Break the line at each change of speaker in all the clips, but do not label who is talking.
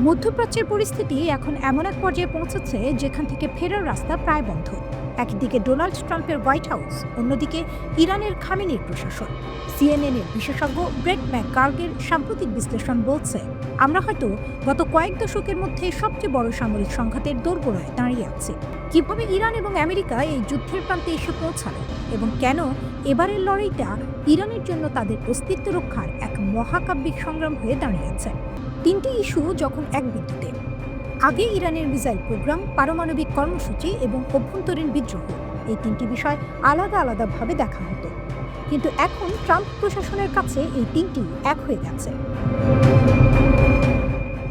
মধ্যপ্রাচ্যের পরিস্থিতি এখন এমন এক পর্যায়ে পৌঁছেছে যেখান থেকে ফেরার রাস্তা প্রায় বন্ধ। একদিকে ডোনাল্ড ট্রাম্পের হোয়াইট হাউস, অন্যদিকে ইরানের খামেনির প্রশাসন। সিএনএনের বিশেষজ্ঞ ব্রেট ম্যাকগার্গের সাম্প্রতিক বিশ্লেষণ বলছে, আমরা হয়তো গত কয়েক দশকের মধ্যে সবচেয়ে বড় সামরিক সংঘাতের দোরগোড়ায় দাঁড়িয়ে আছি। কিভাবে ইরান এবং আমেরিকা এই যুদ্ধের প্রান্তে এসে পৌঁছালো এবং কেন এবারের লড়াইটা ইরানের জন্য তাদের অস্তিত্ব রক্ষার এক মহাকাব্যিক সংগ্রাম হয়ে দাঁড়িয়েছে। তিনটি ইস্যু যখন এক বিন্দুতে। আগে ইরানের মিসাইল প্রোগ্রাম, পারমাণবিক কর্মসূচি এবং অভ্যন্তরীণ বিদ্রোহ, এই তিনটি বিষয় আলাদা আলাদাভাবে দেখা হতো। কিন্তু এখন ট্রাম্প প্রশাসনের কাছে এই তিনটি এক হয়ে গেছে।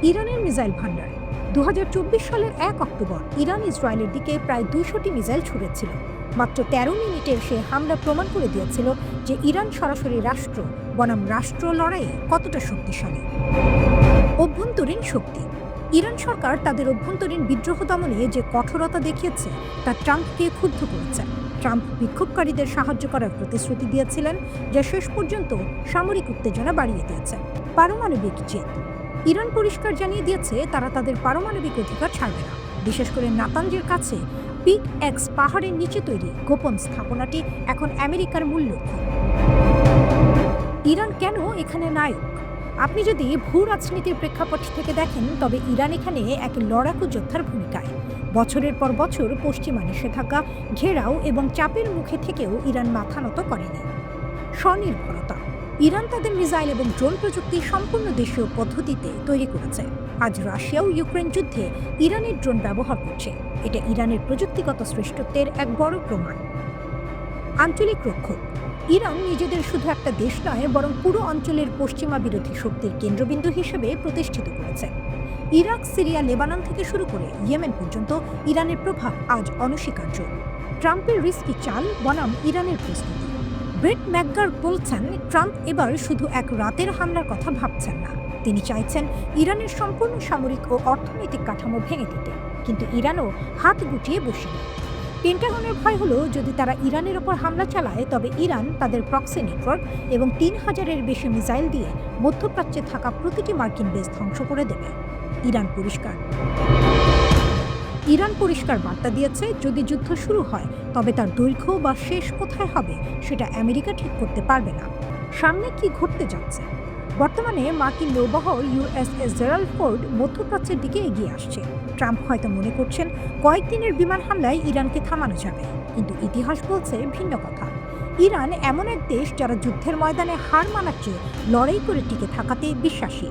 ইরানের মিসাইল ভান্ডার। 2024 সালের 1 অক্টোবর ইরান ইসরায়েলের দিকে প্রায় 200টি মিসাইল ছুড়েছিল। মাত্র 13 মিনিটের সে হামলা প্রমাণ করে দিয়েছিল যে ইরান সরাসরি রাষ্ট্র বনাম রাষ্ট্র লড়াইয়ে কতটা শক্তিশালী। অভ্যন্তরীণ শক্তি। ইরান সরকার তাদের অভ্যন্তরীণ বিদ্রোহ দমনে যে কঠোরতা দেখিয়েছে তা ট্রাম্পকে ক্ষুব্ধ করেছে। ট্রাম্প বিক্ষোভকারীদের সাহায্য করার প্রতিশ্রুতি দিয়েছিলেন, যা শেষ পর্যন্ত সামরিক উত্তেজনা বাড়িয়ে দিয়েছে। পারমাণবিক জেদ। ইরান পরিষ্কার জানিয়ে দিয়েছে তারা তাদের পারমাণবিক অধিকার ছাড়বে না। বিশেষ করে নাতানজের কাছে পিক এক্স পাহাড়ের নিচে তৈরি গোপন স্থাপনাটি এখন আমেরিকার মূল লক্ষ্য। ইরান কেন এখানে নায়ক? আপনি যদি ভূ রাজনীতির প্রেক্ষাপট থেকে দেখেন, তবে ইরান এখানে এক লড়াকু যোদ্ধার ভূমিকায়। বছরের পর বছর পশ্চিমা নিষেধাজ্ঞা, ঘেরাও এবং চাপের মুখে থেকেও ইরান মাথা নত করেনি। স্বনির্ভরতা। ইরান তাদের মিসাইল এবং ড্রোন প্রযুক্তি সম্পূর্ণ দেশীয় পদ্ধতিতে তৈরি করেছে। আজ রাশিয়াও ইউক্রেন যুদ্ধে ইরানের ড্রোন ব্যবহার করছে। এটা ইরানের প্রযুক্তিগত শ্রেষ্ঠত্বের এক বড় প্রমাণ। আঞ্চলিক রক্ষক। ইরান নিজেদের শুধু একটা দেশ নয়, বরং পুরো অঞ্চলের পশ্চিমা বিরোধী শক্তির কেন্দ্রবিন্দু হিসেবে প্রতিষ্ঠিত করেছে। ইরাক, সিরিয়া, লেবানন থেকে শুরু করে ইয়েমেন পর্যন্ত ইরানের প্রভাব আজ অনস্বীকার্য। ট্রাম্পের রিস্কি চাল বনাম ইরানের প্রস্তুতি। ব্রেট ম্যাকগার্গ বলছেন, ট্রাম্প এবার শুধু এক রাতের হামলার কথা ভাবছেন না। তিনি চাইছেন ইরানের সম্পূর্ণ সামরিক ও অর্থনৈতিক কাঠামো ভেঙে দিতে, কিন্তু ইরানও হাত গুটিয়ে বসেনি। পেন্টাগনের ভয় হলো, যদি তারা ইরানের ওপর হামলা চালায় তবে ইরান তাদের প্রক্সি নেটওয়ার্ক এবং 3000-এর বেশি মিসাইল দিয়ে মধ্যপ্রাচ্যে থাকা প্রতিটি মার্কিন বেস ধ্বংস করে দেবে। ইরান পরিষ্কার বার্তা দিয়েছে, যদি যুদ্ধ শুরু হয় তবে তার দৈর্ঘ্য বা শেষ কোথায় হবে সেটা আমেরিকা ঠিক করতে পারবে না। সামনে কি ঘটতে যাচ্ছে? বর্তমানে মার্কিন নৌবহর USS জেরাল্ড ফোর্ড মধ্যপ্রাচ্যের দিকে এগিয়ে আসছে। ট্রাম্প হয়তো মনে করছেন কয়েকদিনের বিমান হামলায় ইরানকে থামানো যাবে, কিন্তু ইতিহাস বলছে ভিন্ন কথা। ইরান এমন এক দেশ যারা যুদ্ধের ময়দানে হার মানার চেয়ে লড়াই করে টিকে থাকাতে বিশ্বাসী।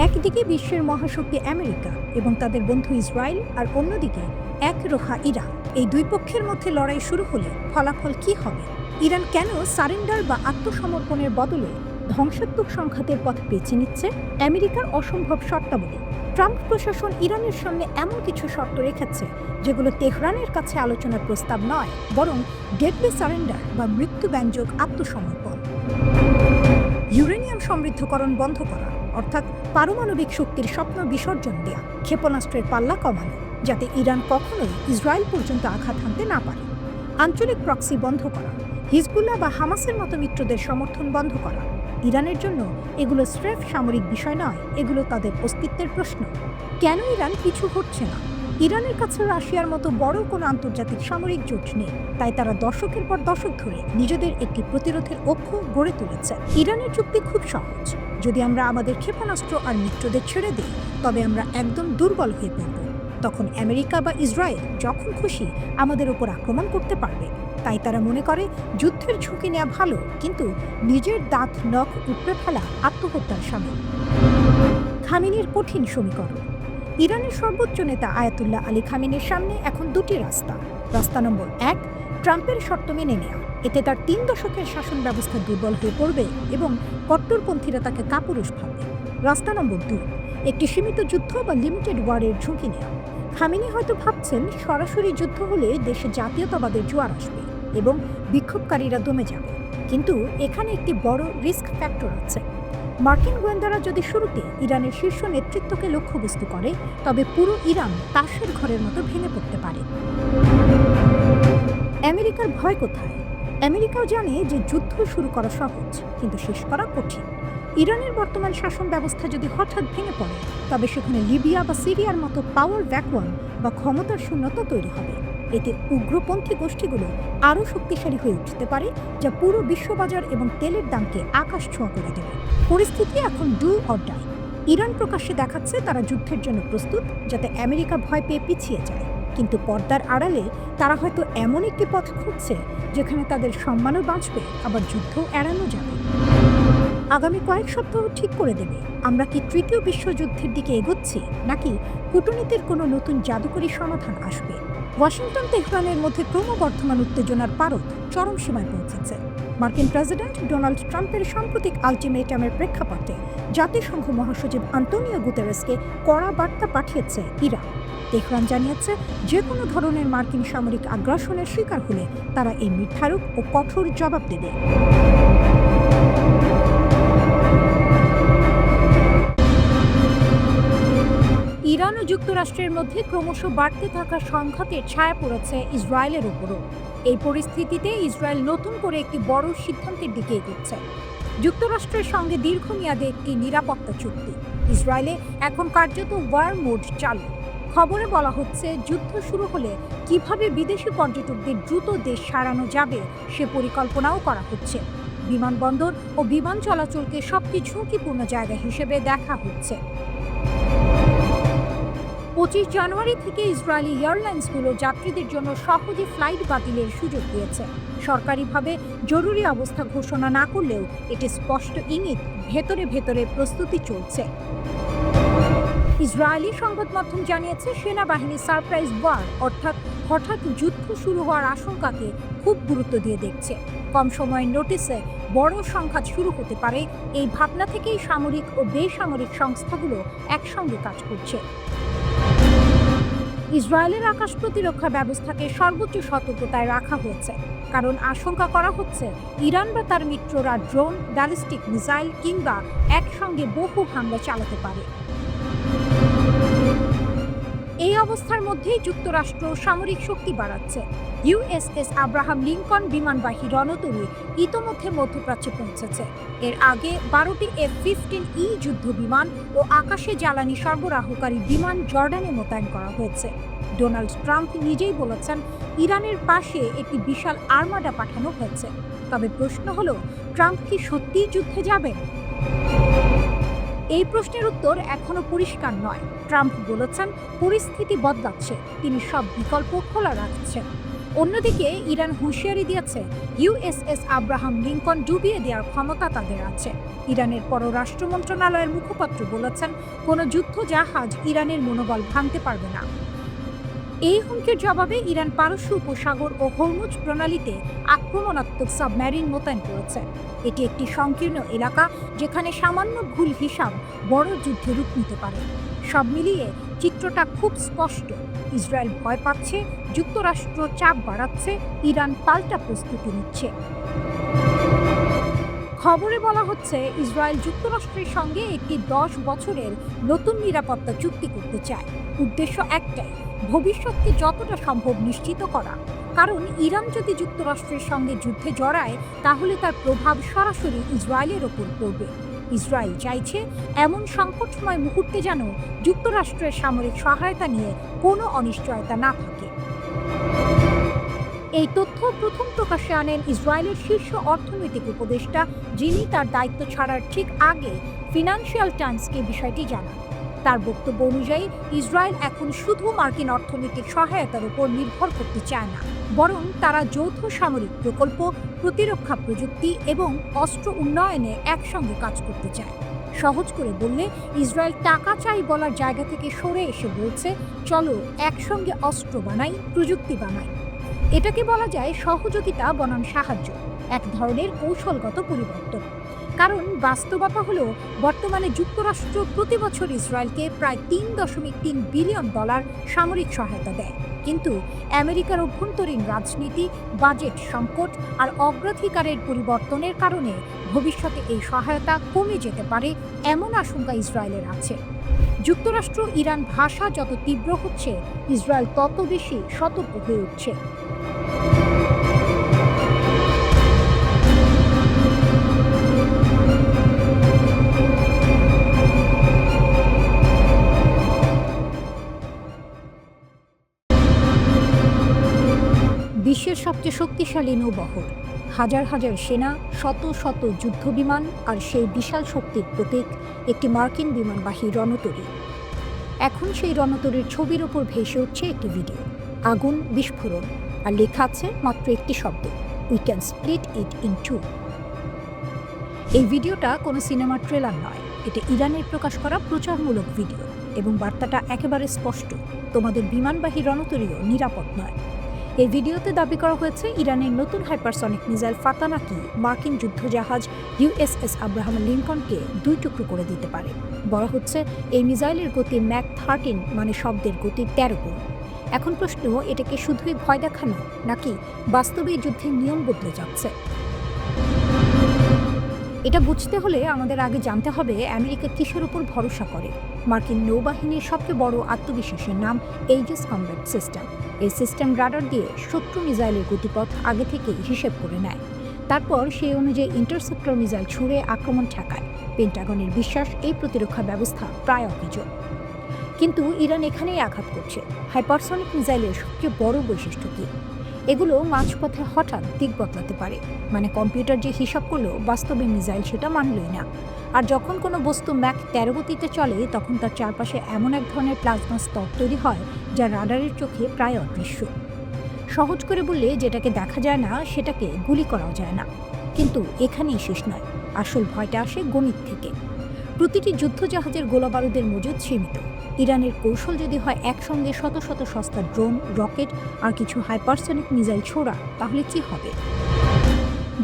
একদিকে বিশ্বের মহাশক্তি আমেরিকা এবং তাদের বন্ধু ইসরায়েল, আর অন্যদিকে একরোখা ইরান। এই দুই পক্ষের মধ্যে লড়াই শুরু হলে ফলাফল কি হবে? ইরান কেন সারেন্ডার বা আত্মসমর্পণের বদলে ধ্বংসাত্মক সংঘাতের পথ বেছে নিচ্ছে? আমেরিকার অসম্ভব শর্তাবলী। ট্রাম্প প্রশাসন ইরানের সামনে এমন কিছু শর্ত রেখেছে যেগুলো তেহরানের কাছে আলোচনার প্রস্তাব নয়, বরং ডেডলি সারেন্ডার বা মৃত্যুব্যঞ্জক আত্মসমর্পণ। ইউরেনিয়াম সমৃদ্ধকরণ বন্ধ করা, অর্থাৎ পারমাণবিক শক্তির স্বপ্ন বিসর্জন দেয়া। ক্ষেপণাস্ত্রের পাল্লা কমানো, যাতে ইরান কখনোই ইসরায়েল পর্যন্ত আঘাত হানতে না পারে। আঞ্চলিক প্রক্সি বন্ধ করা, হিজবুল্লাহ বা হামাসের মতো মিত্রদের সমর্থন বন্ধ করা। ইরানের জন্য এগুলো স্রেফ সামরিক বিষয় নয়, এগুলো তাদের অস্তিত্বের প্রশ্ন। কেন ইরান পিছু হটছে না? ইরানের কাছে রাশিয়ার মতো বড় কোনো আন্তর্জাতিক সামরিক জোট নেই, তাই তারা দশকের পর দশক ধরে নিজেদের একটি প্রতিরোধের অক্ষ গড়ে তুলেছে। ইরানের যুক্তি খুব সহজ, যদি আমরা আমাদের ক্ষেপণাস্ত্র আর মিত্রদের ছেড়ে দিই তবে আমরা একদম দুর্বল হয়ে পড়ব। তখন আমেরিকা বা ইসরায়েল যখন খুশি আমাদের উপর আক্রমণ করতে পারবে। তাই তারা মনে করে যুদ্ধের ঝুঁকি নেওয়া ভালো, কিন্তু নিজের দাঁত নখ উপড়ে ফেলা আত্মহত্যার সামিল। খামেনির কঠিন সমীকরণ। ইরানের সর্বোচ্চ নেতা আয়াতুল্লাহ আলী খামেনির সামনে এখন দুটি রাস্তা। রাস্তা নম্বর 1, ট্রাম্পের শর্ত মেনে নেওয়া। এতে তার 3 দশকের শাসন ব্যবস্থা দুর্বল হয়ে পড়বে এবং কট্টরপন্থীরা তাকে কাপুরুষ ভাববে। রাস্তা নম্বর 2, একটি সীমিত যুদ্ধ বা লিমিটেড ওয়ারের ঝুঁকি নেওয়া। খামেনি হয়তো ভাবছেন সরাসরি যুদ্ধ হলে দেশে জাতীয়তাবাদের জোয়ার আসবে এবং বিক্ষোভকারীরা দমে যাবে, কিন্তু এখানে একটি বড় রিস্ক ফ্যাক্টর আছে। মার্কিন গোয়েন্দারা যদি শুরুতে ইরানের শীর্ষ নেতৃত্বকে লক্ষ্যবস্তু করে, তবে পুরো ইরান তাসের ঘরের মতো ভেঙে পড়তে পারে। আমেরিকার ভয় কোথায়? আমেরিকাও জানে যে যুদ্ধ শুরু করা সহজ, কিন্তু শেষ করা কঠিন। ইরানের বর্তমান শাসন ব্যবস্থা যদি হঠাৎ ভেঙে পড়ে, তবে সেখানে লিবিয়া বা সিরিয়ার মতো পাওয়ার ভ্যাকুয়াম বা ক্ষমতার শূন্যতা তৈরি হবে। এতে উগ্রপন্থী গোষ্ঠীগুলো আরও শক্তিশালী হয়ে উঠতে পারে, যা পুরো বিশ্ববাজার এবং তেলের দামকে আকাশ ছোঁয়া করে দেবে। পরিস্থিতি এখন ডু অর ডাই। ইরান প্রকাশ্যে দেখাচ্ছে তারা যুদ্ধের জন্য প্রস্তুত, যাতে আমেরিকা ভয় পেয়ে পিছিয়ে যায়। কিন্তু পর্দার আড়ালে তারা হয়তো এমন একটি পথ খুঁজছে যেখানে তাদের সম্মানও বাঁচবে, আবার যুদ্ধও এড়ানো যাবে। আগামী কয়েক সপ্তাহ ঠিক করে দেবে আমরা কি তৃতীয় বিশ্বযুদ্ধের দিকে এগোচ্ছি, নাকি কূটনীতির কোনো নতুন জাদুকরী সমাধান আসবে। ওয়াশিংটন তেহরানের মধ্যে ক্রমবর্ধমান উত্তেজনার পারদ চরম সীমায় পৌঁছেছে। মার্কিন প্রেসিডেন্ট ডোনাল্ড ট্রাম্পের সাম্প্রতিক আলটিমেটামের প্রেক্ষাপটে জাতিসংঘ মহাসচিব আন্তোনিও গুতেরেসকে কড়া বার্তা পাঠিয়েছে ইরান। তেহরান জানিয়েছে, যে কোনো ধরনের মার্কিন সামরিক আগ্রাসনের শিকার হলে তারা এই নির্ধারক ও কঠোর জবাব দেবে। ইরান ও যুক্তরাষ্ট্রের মধ্যে ক্রমশ বাড়তে থাকা সংঘাতের ছায়া পড়েছে ইসরায়েলের উপরও। এই পরিস্থিতিতে ইসরায়েল নতুন করে একটি বড় সিদ্ধান্তের দিকে এগোচ্ছে। যুক্তরাষ্ট্রের সঙ্গে দীর্ঘমেয়াদে একটি নিরাপত্তা চুক্তি। ইসরায়েলে এখন কার্যত ওয়ার মোড চালু। খবরে বলা হচ্ছে, যুদ্ধ শুরু হলে কিভাবে বিদেশি পর্যটকদের দ্রুত দেশ সারানো যাবে সে পরিকল্পনাও করা হচ্ছে। বিমানবন্দর ও বিমান চলাচলকে সবচেয়ে ঝুঁকিপূর্ণ জায়গা হিসেবে দেখা হচ্ছে। 25 জানুয়ারি থেকে ইসরায়েলি এয়ারলাইন্সগুলো যাত্রীদের জন্য সহজে ফ্লাইট বাতিলের সুযোগ দিয়েছে। সরকারিভাবে জরুরি অবস্থা ঘোষণা না করলেও এটি স্পষ্ট ইঙ্গিত ভেতরে ভেতরে প্রস্তুতি চলছে। ইসরায়েলি সংবাদ মাধ্যম জানিয়েছে, সেনাবাহিনী সারপ্রাইজ ওয়ার অর্থাৎ হঠাৎ যুদ্ধ শুরু হওয়ার আশঙ্কাকে খুব গুরুত্ব দিয়ে দেখছে। কম সময়ের নোটিসে বড় সংঘাত শুরু হতে পারে, এই ভাবনা থেকেই সামরিক ও বেসামরিক সংস্থাগুলো একসঙ্গে কাজ করছে। ইসরায়েলের আকাশ প্রতিরক্ষা ব্যবস্থাকে সর্বোচ্চ সতর্কতায় রাখা হয়েছে, কারণ আশঙ্কা করা হচ্ছে ইরান বা তার মিত্ররা ড্রোন, ব্যালিস্টিক মিসাইল কিংবা একসঙ্গে বহু হামলা চালাতে পারে। এই অবস্থার মধ্যেই যুক্তরাষ্ট্র সামরিক শক্তি বাড়াচ্ছে। ইউএসএস আব্রাহাম লিঙ্কন বিমানবাহী রণতরী ইতোমধ্যে মধ্যপ্রাচ্যে পৌঁছেছে। এর আগে 12টি F-15E যুদ্ধ বিমান ও আকাশে জ্বালানি সরবরাহকারী বিমান জর্ডানে মোতায়েন করা হয়েছে। ডোনাল্ড ট্রাম্প নিজেই বলেছেন, ইরানের পাশে একটি বিশাল আর্মাডা পাঠানো হয়েছে। তবে প্রশ্ন হলো, ট্রাম্প কি সত্যিই যুদ্ধে যাবেন? এই প্রশ্নের উত্তর এখনো পরিষ্কার নয়। ট্রাম্প বলেছেন, পরিস্থিতি বদলাচ্ছে, তিনি সব বিকল্প খোলা রাখছেন। অন্যদিকে ইরান হুঁশিয়ারি দিয়েছে, ইউএসএস আব্রাহাম লিঙ্কন ডুবিয়ে দেওয়ার ক্ষমতা তাদের আছে। ইরানের পররাষ্ট্র মন্ত্রণালয়ের মুখপাত্র বলেছেন, কোনো যুদ্ধ জাহাজ ইরানের মনোবল ভাঙতে পারবে না। এই হুমকির জবাবে ইরান পারস্য উপসাগর ও হরমুজ প্রণালীতে আক্রমণাত্মক সাবমেরিন মোতায়েন করেছে। এটি একটি সংকীর্ণ এলাকা, যেখানে সামান্য ভুল হিসাব বড় যুদ্ধে রূপ নিতে পারে। সব মিলিয়ে চিত্রটা খুব স্পষ্ট। ইসরায়েল ভয় পাচ্ছে, যুক্তরাষ্ট্র চাপ বাড়াচ্ছে, ইরান পাল্টা প্রস্তুতি নিচ্ছে। খবরে বলা হচ্ছে, ইসরায়েল যুক্তরাষ্ট্রের সঙ্গে একটি 10 বছরের নতুন নিরাপত্তা চুক্তি করতে চায়। উদ্দেশ্য একটাই, ভবিষ্যৎকে যতটা সম্ভব নিশ্চিত করা। কারণ ইরান যদি যুক্তরাষ্ট্রের সঙ্গে যুদ্ধে জড়ায়, তাহলে তার প্রভাব সরাসরি ইসরায়েলের ওপর পড়বে। ইসরায়েল চাইছে এমন সংকটময় মুহূর্তে যেন যুক্তরাষ্ট্রের সামরিক সহায়তা নিয়ে কোনো অনিশ্চয়তা না থাকে। এই তথ্য প্রথম প্রকাশ্যে আনেন ইসরায়েলের শীর্ষ অর্থনৈতিক উপদেষ্টা, যিনি তার দায়িত্ব ছাড়ার ঠিক আগে ফিনান্সিয়াল টাইমসকে বিষয়টি জানান। তার বক্তব্য অনুযায়ী, ইসরায়েল এখন শুধু মার্কিন অর্থনৈতিক সহায়তার উপর নির্ভর করতে চায় না, বরং তারা যৌথ সামরিক প্রকল্প, প্রতিরক্ষা প্রযুক্তি এবং অস্ত্র উন্নয়নে একসঙ্গে কাজ করতে চায়। সহজ করে বললে, ইসরায়েল টাকা চাই বলার জায়গা থেকে সরে এসে বলছে, চলো একসঙ্গে অস্ত্র বানাই, প্রযুক্তি বানাই। এটাকে বলা যায় সহযোগিতা বনাম সাহায্য, এক ধরনের কৌশলগত পরিবর্তন। কারণ বাস্তবতা হলো, বর্তমানে যুক্তরাষ্ট্র প্রতি বছর ইসরায়েলকে প্রায় $3.3 বিলিয়ন সামরিক সহায়তা দেয়। কিন্তু আমেরিকার অভ্যন্তরীণ রাজনীতি, বাজেট সংকট আর অগ্রাধিকারের পরিবর্তনের কারণে ভবিষ্যতে এই সহায়তা কমে যেতে পারে, এমন আশঙ্কা ইসরায়েলের আছে। যুক্তরাষ্ট্র ইরান ভাষা যত তীব্র হচ্ছে, ইসরায়েল তত বেশি সতর্ক হয়ে উঠছে। সবচেয়ে শক্তিশালী নৌবহর, হাজার হাজার সেনা, শত শত যুদ্ধবিমান আর সেই বিশাল শক্তির প্রতীক একটি মার্কিন বিমানবাহী রণতরী। এখন সেই রণতরীর ছবির ওপর ভেসে উঠছে একটি ভিডিও, আগুন, বিস্ফোরণ, আর লেখা আছে মাত্র একটি শব্দ, we can split it in two. এই ভিডিওটা কোনো সিনেমার ট্রেলার নয়, এটা ইরানের প্রকাশ করা প্রচারমূলক ভিডিও এবং বার্তাটা একেবারে স্পষ্ট, তোমাদের বিমানবাহী রণতরীও নিরাপদ নয়। এই ভিডিওতে দাবি করা হয়েছে ইরানের নতুন হাইপারসনিক মিসাইল ফাতানাকি মার্কিন যুদ্ধজাহাজ ইউএসএস আব্রাহাম লিঙ্কনকে 2 টুকরো করে দিতে পারে। বলা হচ্ছে এই মিসাইলের গতি ম্যাক 13, মানে শব্দের গতি 13 গুণ। এখন প্রশ্ন, এটাকে শুধুই ভয় দেখানো নাকি বাস্তবে যুদ্ধের নিয়ম বদলে যাচ্ছে? এটা বুঝতে হলে আমাদের আগে জানতে হবে আমেরিকা কিসের উপর ভরসা করে। মার্কিন নৌবাহিনীর সবচেয়ে বড় আত্মবিশ্বাসের নাম এইজিস কমব্যাট সিস্টেম। এই সিস্টেম রাডার দিয়ে শত্রু মিসাইলের গতিপথ আগে থেকেই হিসেব করে নেয়, তারপর সেই অনুযায়ী ইন্টারসেপ্টর মিসাইল ছুড়ে আক্রমণ ঠেকায়। পেন্টাগনের বিশ্বাস এই প্রতিরক্ষা ব্যবস্থা প্রায় অকেজো। কিন্তু ইরান এখানেই আঘাত করছে। হাইপারসনিক মিসাইলের সবচেয়ে বড় বৈশিষ্ট্য কী? এগুলো মাঝপথে হঠাৎ দিক বদলাতে পারে, মানে কম্পিউটার যে হিসাব করলো বাস্তবে মিসাইল সেটা মানলই না। আর যখন কোনো বস্তু ম্যাক 13 গতিতে চলে তখন তার চারপাশে এমন এক ধরনের প্লাজমা স্তর তৈরি হয় যা রাডারের চোখে প্রায় অদৃশ্য। সহজ করে বললে, যেটাকে দেখা যায় না সেটাকে গুলি করাও যায় না। কিন্তু এখানেই শেষ নয়, আসল ভয়টা আসে গণিত থেকে। প্রতিটি যুদ্ধজাহাজের গোলাবারুদের মজুদ সীমিত। ইরানের কৌশল যদি হয় একসঙ্গে শত শত সস্তা ড্রোন, রকেট আর কিছু হাইপারসনিক মিসাইল ছোড়া, তাহলে কি হবে?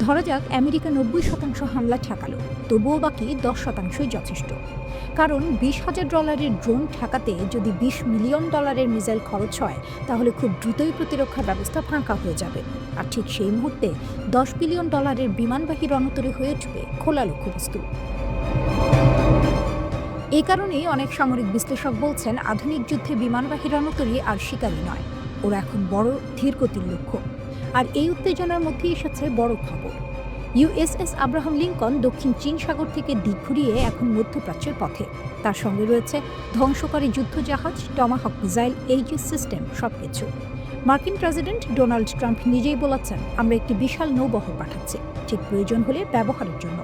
ধরা যাক আমেরিকা 90% হামলা ঠেকালো, তবুও বাকি 10%ই যথেষ্ট। কারণ $20,000 ড্রোন ঠেকাতে যদি $20 মিলিয়ন মিসাইল খরচ হয়, তাহলে খুব দ্রুতই প্রতিরক্ষা ব্যবস্থা ফাঁকা হয়ে যাবে। আর ঠিক সেই মুহূর্তে $10 বিলিয়ন বিমানবাহী রণতরী হয়ে উঠবে খোলা লক্ষ্যবস্তু। এই কারণেই অনেক সামরিক বিশ্লেষক বলছেন, আধুনিক যুদ্ধে বিমানবাহী রণতরী আর শিকারী নয়, ওরা এখন বড় ধীরগতির লক্ষ্য। আর এই উত্তেজনার মধ্যে এসেছে বড় খবর। ইউএসএস আব্রাহাম লিঙ্কন দক্ষিণ চীন সাগর থেকে দিক ঘুরিয়ে এখন মধ্যপ্রাচ্যের পথে। তার সঙ্গে রয়েছে ধ্বংসকারী যুদ্ধজাহাজ, টমাহক মিসাইল, এইজিস সিস্টেম, সবকিছু। মার্কিন প্রেসিডেন্ট ডোনাল্ড ট্রাম্প নিজেই বলেছেন, আমরা একটি বিশাল নৌবহর পাঠাচ্ছি, ঠিক প্রয়োজন হলে ব্যবহারের জন্য।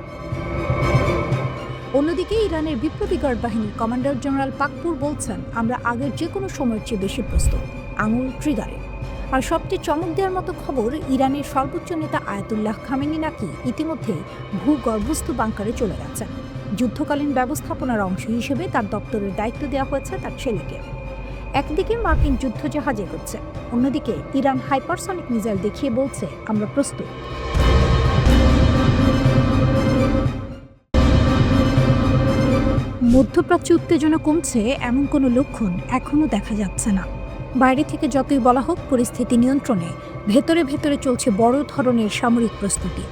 অন্যদিকে ইরানের বিপ্লবী গার্ড বাহিনীর কমান্ডার জেনারেল পাকপুর বলছেন, আমরা আগের যে কোনো সময়ের চেয়ে বেশি প্রস্তুত, আঙুল ট্রিগারে। আর সবচেয়ে চমক দেওয়ার মতো খবর, ইরানের সর্বোচ্চ নেতা আয়াতুল্লাহ খামেনি নাকি ইতিমধ্যে ভূগর্ভস্থ বাংকারে চলে গেছেন। যুদ্ধকালীন ব্যবস্থাপনার অংশ হিসেবে তার দপ্তরের দায়িত্ব দেওয়া হয়েছে তার ছেলেকে। একদিকে মার্কিন যুদ্ধজাহাজ এগোচ্ছে, অন্যদিকে ইরান হাইপারসনিক মিসাইল দেখিয়ে বলছে, আমরা প্রস্তুত। মধ্যপ্রাচ্যে উত্তেজনা কমছে এমন কোনো লক্ষণ এখনও দেখা যাচ্ছে না। বাইরে থেকে যতই বলা হোক, পরিস্থিতি নিয়ন্ত্রণে ভেতরে ভেতরে চলছে বড় ধরনের সামরিক প্রস্তুতি।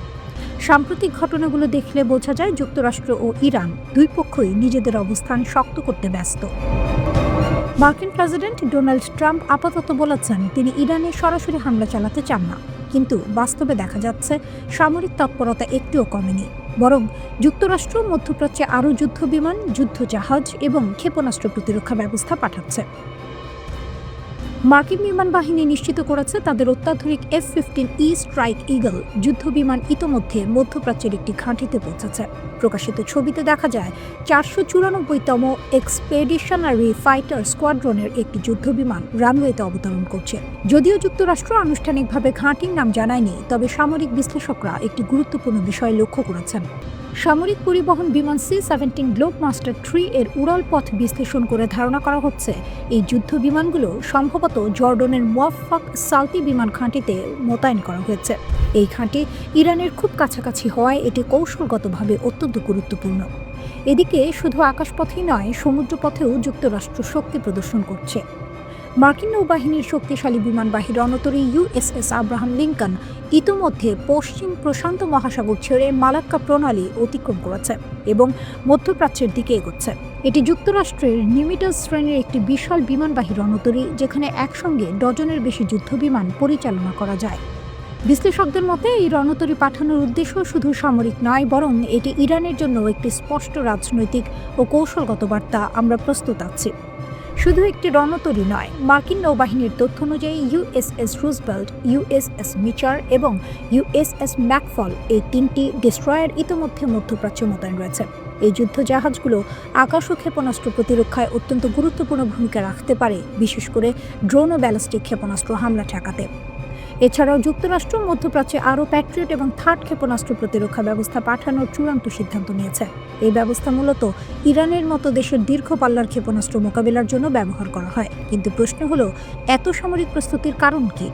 সাম্প্রতিক ঘটনাগুলো দেখলে বোঝা যায় যুক্তরাষ্ট্র ও ইরান দুই পক্ষই নিজেদের অবস্থান শক্ত করতে ব্যস্ত। মার্কিন প্রেসিডেন্ট ডোনাল্ড ট্রাম্প আপাতত বলেছেন, তিনি ইরানে সরাসরি হামলা চালাতে চান না, কিন্তু বাস্তবে দেখা যাচ্ছে সামরিক তৎপরতা একটুও কমেনি। বরং যুক্তরাষ্ট্র মধ্যপ্রাচ্যে আরও যুদ্ধবিমান, যুদ্ধজাহাজ এবং ক্ষেপণাস্ত্র প্রতিরক্ষা ব্যবস্থা পাঠাচ্ছে। মার্কিন বিমান বাহিনী নিশ্চিত করেছে তাদের অত্যাধুনিক F-15E স্ট্রাইক ঈগল যুদ্ধবিমান ইতোমধ্যে মধ্যপ্রাচ্যের একটি ঘাঁটিতে পৌঁছেছে। প্রকাশিত ছবিতে দেখা যায় 494তম এক্সপেডিশনারি ফাইটার স্কোয়াড্রনের একটি যুদ্ধবিমান রানওয়েতে অবতরণ করছে। যদিও যুক্তরাষ্ট্র আনুষ্ঠানিকভাবে ঘাঁটির নাম জানায়নি, তবে সামরিক বিশ্লেষকরা একটি গুরুত্বপূর্ণ বিষয় লক্ষ্য করেছেন। সামরিক পরিবহন বিমান C-17 গ্লোবমাস্টার 3 এর উড়াল পথ বিশ্লেষণ করে ধারণা করা হচ্ছে, এই যুদ্ধ বিমানগুলো সম্ভবত জর্ডনের মুওয়াফাক সালতি বিমান ঘাঁটিতে মোতায়েন করা হয়েছে। এই ঘাঁটি ইরানের খুব কাছাকাছি হওয়ায় এটি কৌশলগতভাবে অত্যন্ত গুরুত্বপূর্ণ। এদিকে শুধু আকাশপথেই নয়, সমুদ্রপথেও যুক্তরাষ্ট্র শক্তি প্রদর্শন করছে। মার্কিন নৌবাহিনীর শক্তিশালী বিমানবাহী রণতরী ইউএসএস আব্রাহাম লিঙ্কন ইতিমধ্যে পশ্চিম প্রশান্ত মহাসাগর ছেড়ে মালাক্কা প্রণালী অতিক্রম করেছে এবং মধ্যপ্রাচ্যের দিকে এগোচ্ছে। এটি যুক্তরাষ্ট্রের নিমিটাস শ্রেণীর একটি বিশাল বিমানবাহী রণতরী, যেখানে একসঙ্গে ডজনের বেশি যুদ্ধবিমান পরিচালনা করা যায়। বিশ্লেষকদের মতে এই রণতরী পাঠানোর উদ্দেশ্য শুধু সামরিক নয়, বরং এটি ইরানের জন্য একটি স্পষ্ট রাজনৈতিক ও কৌশলগত বার্তা, আমরা প্রস্তুত আছি। শুধু একটি রণতরী নয়, মার্কিন নৌবাহিনীর তথ্য অনুযায়ী ইউএসএস রুজভেল্ট, ইউএসএস মিচার এবং ইউএসএস ম্যাকফল এই 3টি ডেস্ট্রয়ার ইতিমধ্যে মধ্যপ্রাচ্যে মোতায়েন রয়েছে। এই যুদ্ধ জাহাজগুলো আকাশ ও ক্ষেপণাস্ত্র প্রতিরক্ষায় অত্যন্ত গুরুত্বপূর্ণ ভূমিকা রাখতে পারে, বিশেষ করে ড্রোন ও ব্যালিস্টিক ক্ষেপণাস্ত্র হামলা ঠেকাতে। এছাড়াও যুক্তরাষ্ট্র মধ্যপ্রাচ্যে আরও প্যাট্রিয়ট এবং থার্ড ক্ষেপণাস্ত্র প্রতিরক্ষা ব্যবস্থা পাঠানোর চূড়ান্ত সিদ্ধান্ত নিয়েছে। এই ব্যবস্থা মূলত ইরানের মতো দেশের দীর্ঘ পাল্লার ক্ষেপণাস্ত্র মোকাবিলার জন্য ব্যবহার করা হয়। কিন্তু প্রশ্ন হলো, এত সামরিক প্রস্তুতির কারণ কি?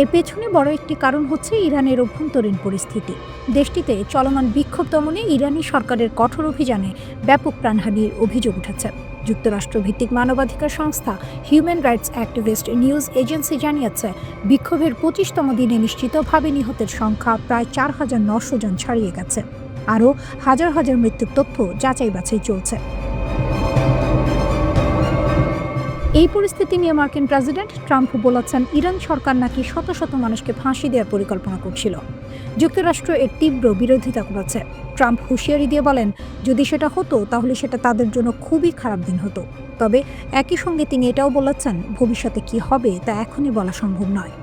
এর পেছনে বড় একটি কারণ হচ্ছে ইরানের অভ্যন্তরীণ পরিস্থিতি। দেশটিতে চলমান বিক্ষোভ দমনে ইরানি সরকারের কঠোর অভিযানে ব্যাপক প্রাণহানির অভিযোগ উঠেছে। যুক্তরাষ্ট্রভিত্তিক মানবাধিকার সংস্থা human rights activist news agency জানিয়েছে, বিক্ষোভের 25তম দিনে নিশ্চিতভাবে নিহতের সংখ্যা প্রায় 4,900 জন ছাড়িয়ে গেছে। আরও হাজার হাজার মৃত্যুর তথ্য যাচাই বাছাই চলছে। এই পরিস্থিতি নিয়ে মার্কিন প্রেসিডেন্ট ট্রাম্প বলেছেন, ইরান সরকার নাকি শত শত মানুষকে ফাঁসি দেওয়ার পরিকল্পনা করছিল। যুক্তরাষ্ট্র এর তীব্র বিরোধিতা করেছে। ট্রাম্প হুঁশিয়ারি দিয়ে বলেন, যদি সেটা হতো তাহলে সেটা তাদের জন্য খুবই খারাপ দিন হতো। তবে একই সঙ্গে তিনি এটাও বলেছেন, ভবিষ্যতে কি হবে তা এখনই বলা সম্ভব নয়।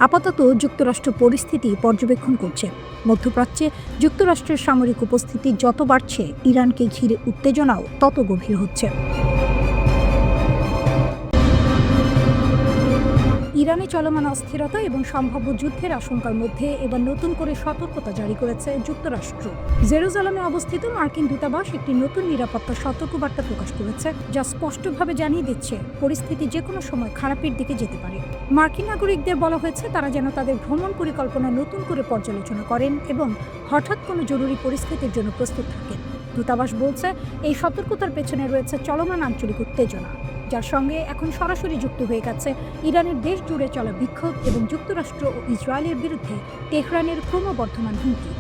আপাতত যুক্তরাষ্ট্র পরিস্থিতি পর্যবেক্ষণ করছে। মধ্যপ্রাচ্যে যুক্তরাষ্ট্রের সামরিক উপস্থিতি যত বাড়ছে, ইরানকে ঘিরে উত্তেজনাও তত গভীর হচ্ছে। ইরানে চলমান অস্থিরতা এবং সম্ভাব্য যুদ্ধের আশঙ্কার মধ্যে এবার নতুন করে সতর্কতা জারি করেছে যুক্তরাষ্ট্র। জেরুজালেমে অবস্থিত মার্কিন দূতাবাস একটি নতুন নিরাপত্তা সতর্কবার্তা প্রকাশ করেছে, যা স্পষ্টভাবে জানিয়ে দিচ্ছে পরিস্থিতি যে কোনো সময় খারাপের দিকে যেতে পারে। মার্কিন নাগরিকদের বলা হয়েছে তারা যেন তাদের ভ্রমণ পরিকল্পনা নতুন করে পর্যালোচনা করেন এবং হঠাৎ কোনো জরুরি পরিস্থিতির জন্য প্রস্তুত থাকেন। দূতাবাস বলছে, এই সতর্কতার পেছনে রয়েছে চলমান আঞ্চলিক উত্তেজনা, যার সঙ্গে এখন সরাসরি যুক্ত হয়ে গেছে ইরানের দেশ জুড়ে চলা বিক্ষোভ এবং যুক্তরাষ্ট্র ও ইসরায়েলের বিরুদ্ধে তেহরানের ক্রমবর্ধমান হুমকি।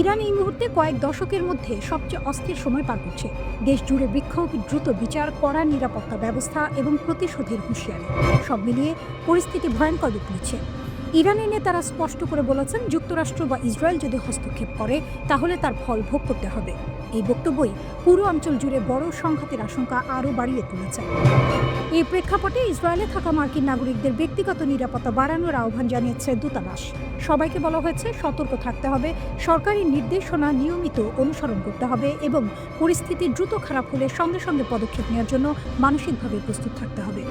ইরান এই মুহূর্তে কয়েক দশকের মধ্যে সবচেয়ে অস্থির সময় পার করছে। দেশ জুড়ে বিক্ষোভ, দ্রুত বিচার, কড়া নিরাপত্তা ব্যবস্থা এবং প্রতিশোধের হুঁশিয়ারি, সব মিলিয়ে পরিস্থিতি ভয়ঙ্কর রূপ নিচ্ছে। ইরানের নেতারা স্পষ্ট করে বলেছেন, যুক্তরাষ্ট্র বা ইসরায়েল যদি হস্তক্ষেপ করে তাহলে তার ফল ভোগ করতে হবে। এই বক্তব্যই পুরো অঞ্চল জুড়ে বড় সংঘাতের আশঙ্কা আরও বাড়িয়ে তুলেছে। এই প্রেক্ষাপটে ইসরায়েলে থাকা মার্কিন নাগরিকদের ব্যক্তিগত নিরাপত্তা বাড়ানোর আহ্বান জানিয়েছে দূতাবাস। সবাইকে বলা হয়েছে সতর্ক থাকতে হবে, সরকারি নির্দেশনা নিয়মিত অনুসরণ করতে হবে এবং পরিস্থিতি দ্রুত খারাপ হলে সঙ্গে সঙ্গে পদক্ষেপ নেওয়ার জন্য মানসিকভাবে প্রস্তুত থাকতে হবে।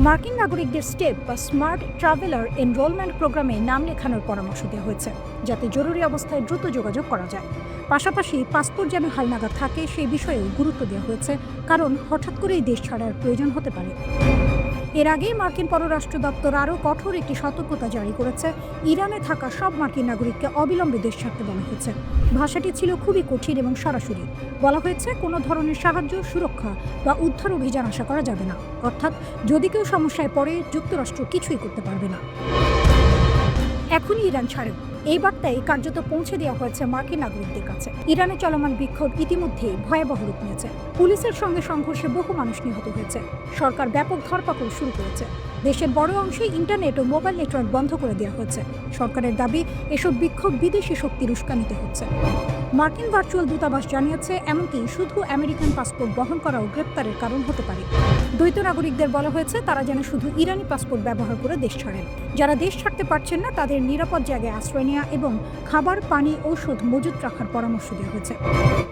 মার্কিন নাগরিকদের স্টেপ বা স্মার্ট ট্রাভেলার এনরোলমেন্ট প্রোগ্রামে নাম লেখানোর পরামর্শ দেওয়া হয়েছে, যাতে জরুরি অবস্থায় দ্রুত যোগাযোগ করা যায়। পাশাপাশি পাসপোর্ট যেন হালনাগাদ থাকে সেই বিষয়েও গুরুত্ব দেওয়া হয়েছে, কারণ হঠাৎ করেই দেশ ছাড়ার প্রয়োজন হতে পারে। এর আগে মার্কিন পররাষ্ট্র দপ্তর আরও কঠোর একটি সতর্কতা জারি করেছে। ইরানে থাকা সব মার্কিন নাগরিককে অবিলম্বে দেশ ছাড়তে বলা হয়েছে। ভাষাটি ছিল খুবই কঠিন এবং সরাসরি। বলা হয়েছে, কোনো ধরনের সাহায্য, সুরক্ষা বা উদ্ধার অভিযান আশা করা যাবে না। অর্থাৎ যদি কেউ সমস্যায় পড়ে, যুক্তরাষ্ট্র কিছুই করতে পারবে না। এখনই ইরান ছাড়েও এই বার্তায় কার্যত পৌঁছে দেওয়া হয়েছে মার্কিন নাগরিকদের কাছে। ইরানে চলমান বিক্ষোভ ইতিমধ্যেই ভয়াবহ রূপ নিয়েছে। পুলিশের সঙ্গে সংঘর্ষে বহু মানুষ নিহত হয়েছে। সরকার ব্যাপক ধরপাকড় শুরু করেছে। দেশের বড় অংশে ইন্টারনেট ও মোবাইল নেটওয়ার্ক বন্ধ করে দেওয়া হয়েছে। সরকারের দাবি, এসব বিক্ষোভ বিদেশি শক্তির উস্কানিতে হচ্ছে। মার্কিন ভার্চুয়াল দূতাবাস জানিয়েছে, এমনকি শুধু আমেরিকান পাসপোর্ট বহন করাও গ্রেপ্তারের কারণ হতে পারে। দ্বৈত নাগরিকদের বলা হয়েছে তারা যেন শুধু ইরানি পাসপোর্ট ব্যবহার করে দেশ ছাড়েন। যারা দেশ ছাড়তে পারছেন না তাদের নিরাপদ জায়গায় আশ্রয় নেওয়া এবং খাবার, পানি, ঔষধ মজুত রাখার পরামর্শ দেওয়া হয়েছে।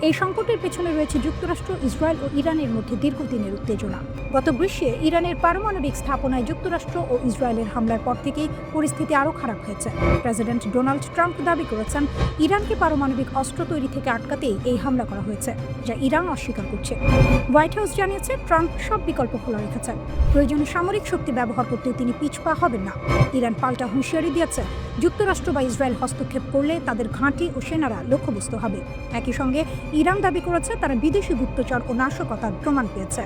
এই সংকটের পেছনে রয়েছে যুক্তরাষ্ট্র, ইসরায়েল ও ইরানের মধ্যে দীর্ঘদিনের উত্তেজনা। গত গ্রীষ্মে ইরানের পারমাণবিক স্থাপনায় যুক্তরাষ্ট্র ও ইসরায়েলের হামলার পর থেকেই পরিস্থিতি আরও খারাপ হয়েছে। প্রেসিডেন্ট ডোনাল্ড ট্রাম্প দাবি করেছেন, ইরানকে পারমাণবিক অস্ত্র তৈরি থেকে আটকাতেই এই হামলা করা হয়েছে, যা ইরান অস্বীকার করছে। হোয়াইট হাউস জানিয়েছে, ট্রাম্প সব বিকল্প খোলা রেখেছেন। প্রয়োজনে সামরিক শক্তি ব্যবহার করতেও তিনি পিছপা হবেন না। ইরান পাল্টা হুঁশিয়ারি দিয়েছে, যুক্তরাষ্ট্র বা ইসরায়েল হস্তক্ষেপ করলে তাদের ঘাঁটি ও সেনারা লক্ষ্যবস্তু হবে। একই সঙ্গে ইরান দাবি করেছে তারা বিদেশি গুপ্তচর ও নাশকতার প্রমাণ পেয়েছে।